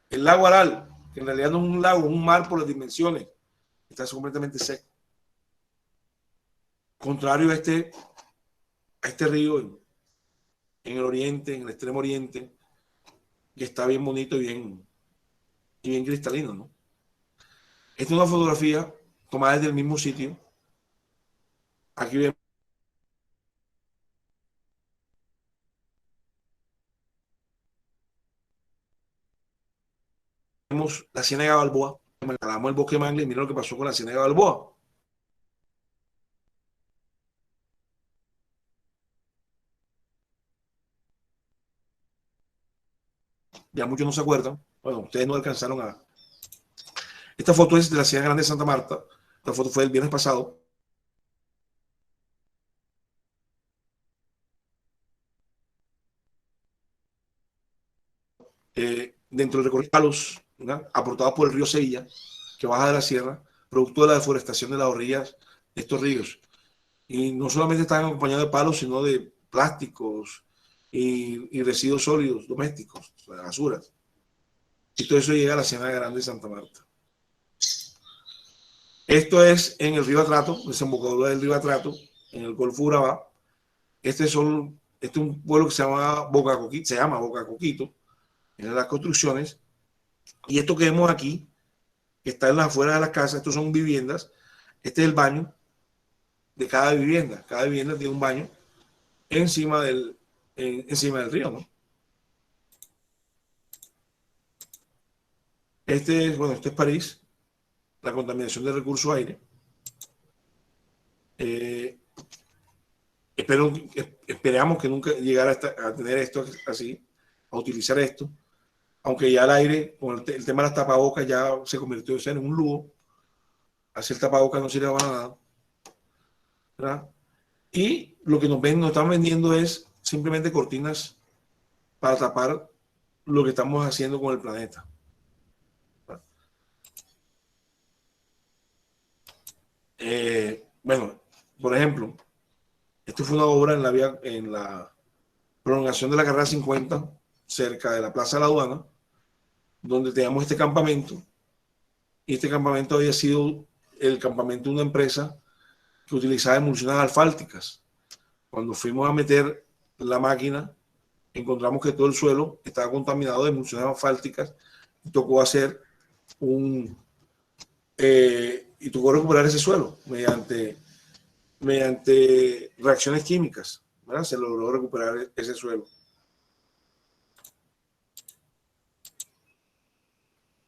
el lago Aral, que en realidad no es un lago, es un mar por las dimensiones, está completamente seco. Contrario a este río en el oriente, en el extremo oriente, que está bien bonito y bien cristalino, ¿no? Esta es una fotografía tomada desde el mismo sitio. Aquí vemos la Ciénaga de Balboa. Hablamos el bosque de Mangle y miren lo que pasó con la Ciénaga de Balboa. Ya muchos no se acuerdan. Bueno, ustedes no alcanzaron a... Esta foto es de la Ciénaga Grande de Santa Marta. Esta foto fue el viernes pasado. Dentro del recorrido palos, ¿verdad?, aportados por el río Sevilla, que baja de la sierra, producto de la deforestación de las orillas de estos ríos. Y no solamente están acompañados de palos, sino de plásticos y residuos sólidos domésticos, o sea, basuras. Y todo eso llega a la Ciénaga Grande de Santa Marta. Esto es en el río Atrato, desembocadura del río Atrato, en el Golfo Urabá. Este es un pueblo que se llama Boca Coquito, en las construcciones. Y esto que vemos aquí, que está en las afueras de las casas, estos son viviendas. Este es el baño de cada vivienda. Cada vivienda tiene un baño encima del río, ¿no? Este es París, la contaminación del recurso aire. Esperamos que nunca llegara a tener esto así, a utilizar esto, aunque ya el aire, con el tema de las tapabocas, ya se convirtió en un lujo. Hacer tapabocas no sirve para nada, ¿verdad? Y lo que nos están vendiendo es simplemente cortinas para tapar lo que estamos haciendo con el planeta. Bueno, por ejemplo, esto fue una obra en la prolongación de la carrera 50, cerca de la Plaza de la Aduana, donde teníamos este campamento. Y este campamento había sido el campamento de una empresa que utilizaba emulsiones asfálticas. Cuando fuimos a meter la máquina, encontramos que todo el suelo estaba contaminado de emulsiones asfálticas y tocó hacer y tocó recuperar ese suelo mediante reacciones químicas, ¿verdad? Se logró recuperar ese suelo.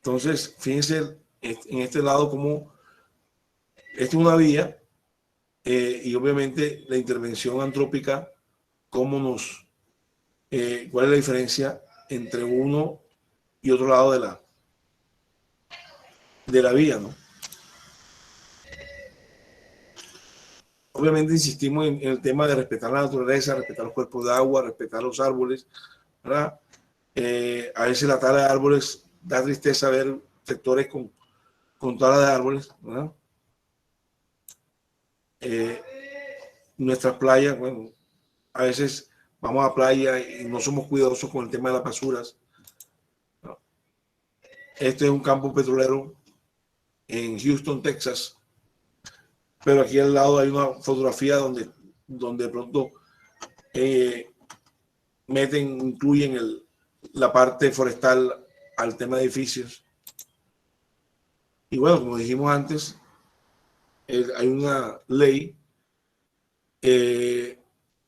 Entonces, fíjense en este lado como esta es una vía y obviamente la intervención antrópica, cuál es la diferencia entre uno y otro lado de la vía, ¿no? Obviamente insistimos en el tema de respetar la naturaleza, respetar los cuerpos de agua, respetar los árboles, ¿verdad? A veces la tala de árboles da tristeza ver sectores con tala de árboles, ¿verdad? Nuestras playas, bueno, a veces vamos a playa y no somos cuidadosos con el tema de las basuras, ¿no? Este es un campo petrolero en Houston, Texas, pero aquí al lado hay una fotografía donde de pronto incluyen la parte forestal al tema de edificios. Y bueno, como dijimos antes, hay una ley que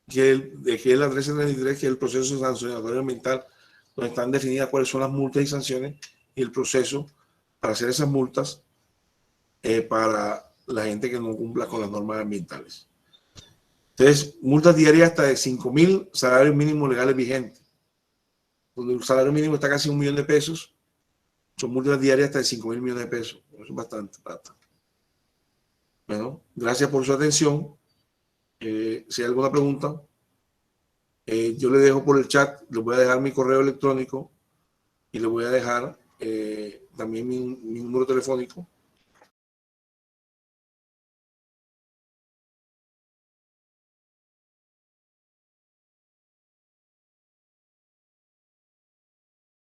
es la 1333, que es el proceso sancionatorio ambiental, donde están definidas cuáles son las multas y sanciones y el proceso para hacer esas multas para la gente que no cumpla con las normas ambientales. Entonces, multas diarias hasta de 5.000 salarios mínimos legales vigentes. Donde el salario mínimo está casi $1 millón, son multas diarias hasta de 5.000 millones de pesos. Eso es bastante plata. Bueno, gracias por su atención. Si hay alguna pregunta, yo le dejo por el chat, les voy a dejar mi correo electrónico y le voy a dejar también mi número telefónico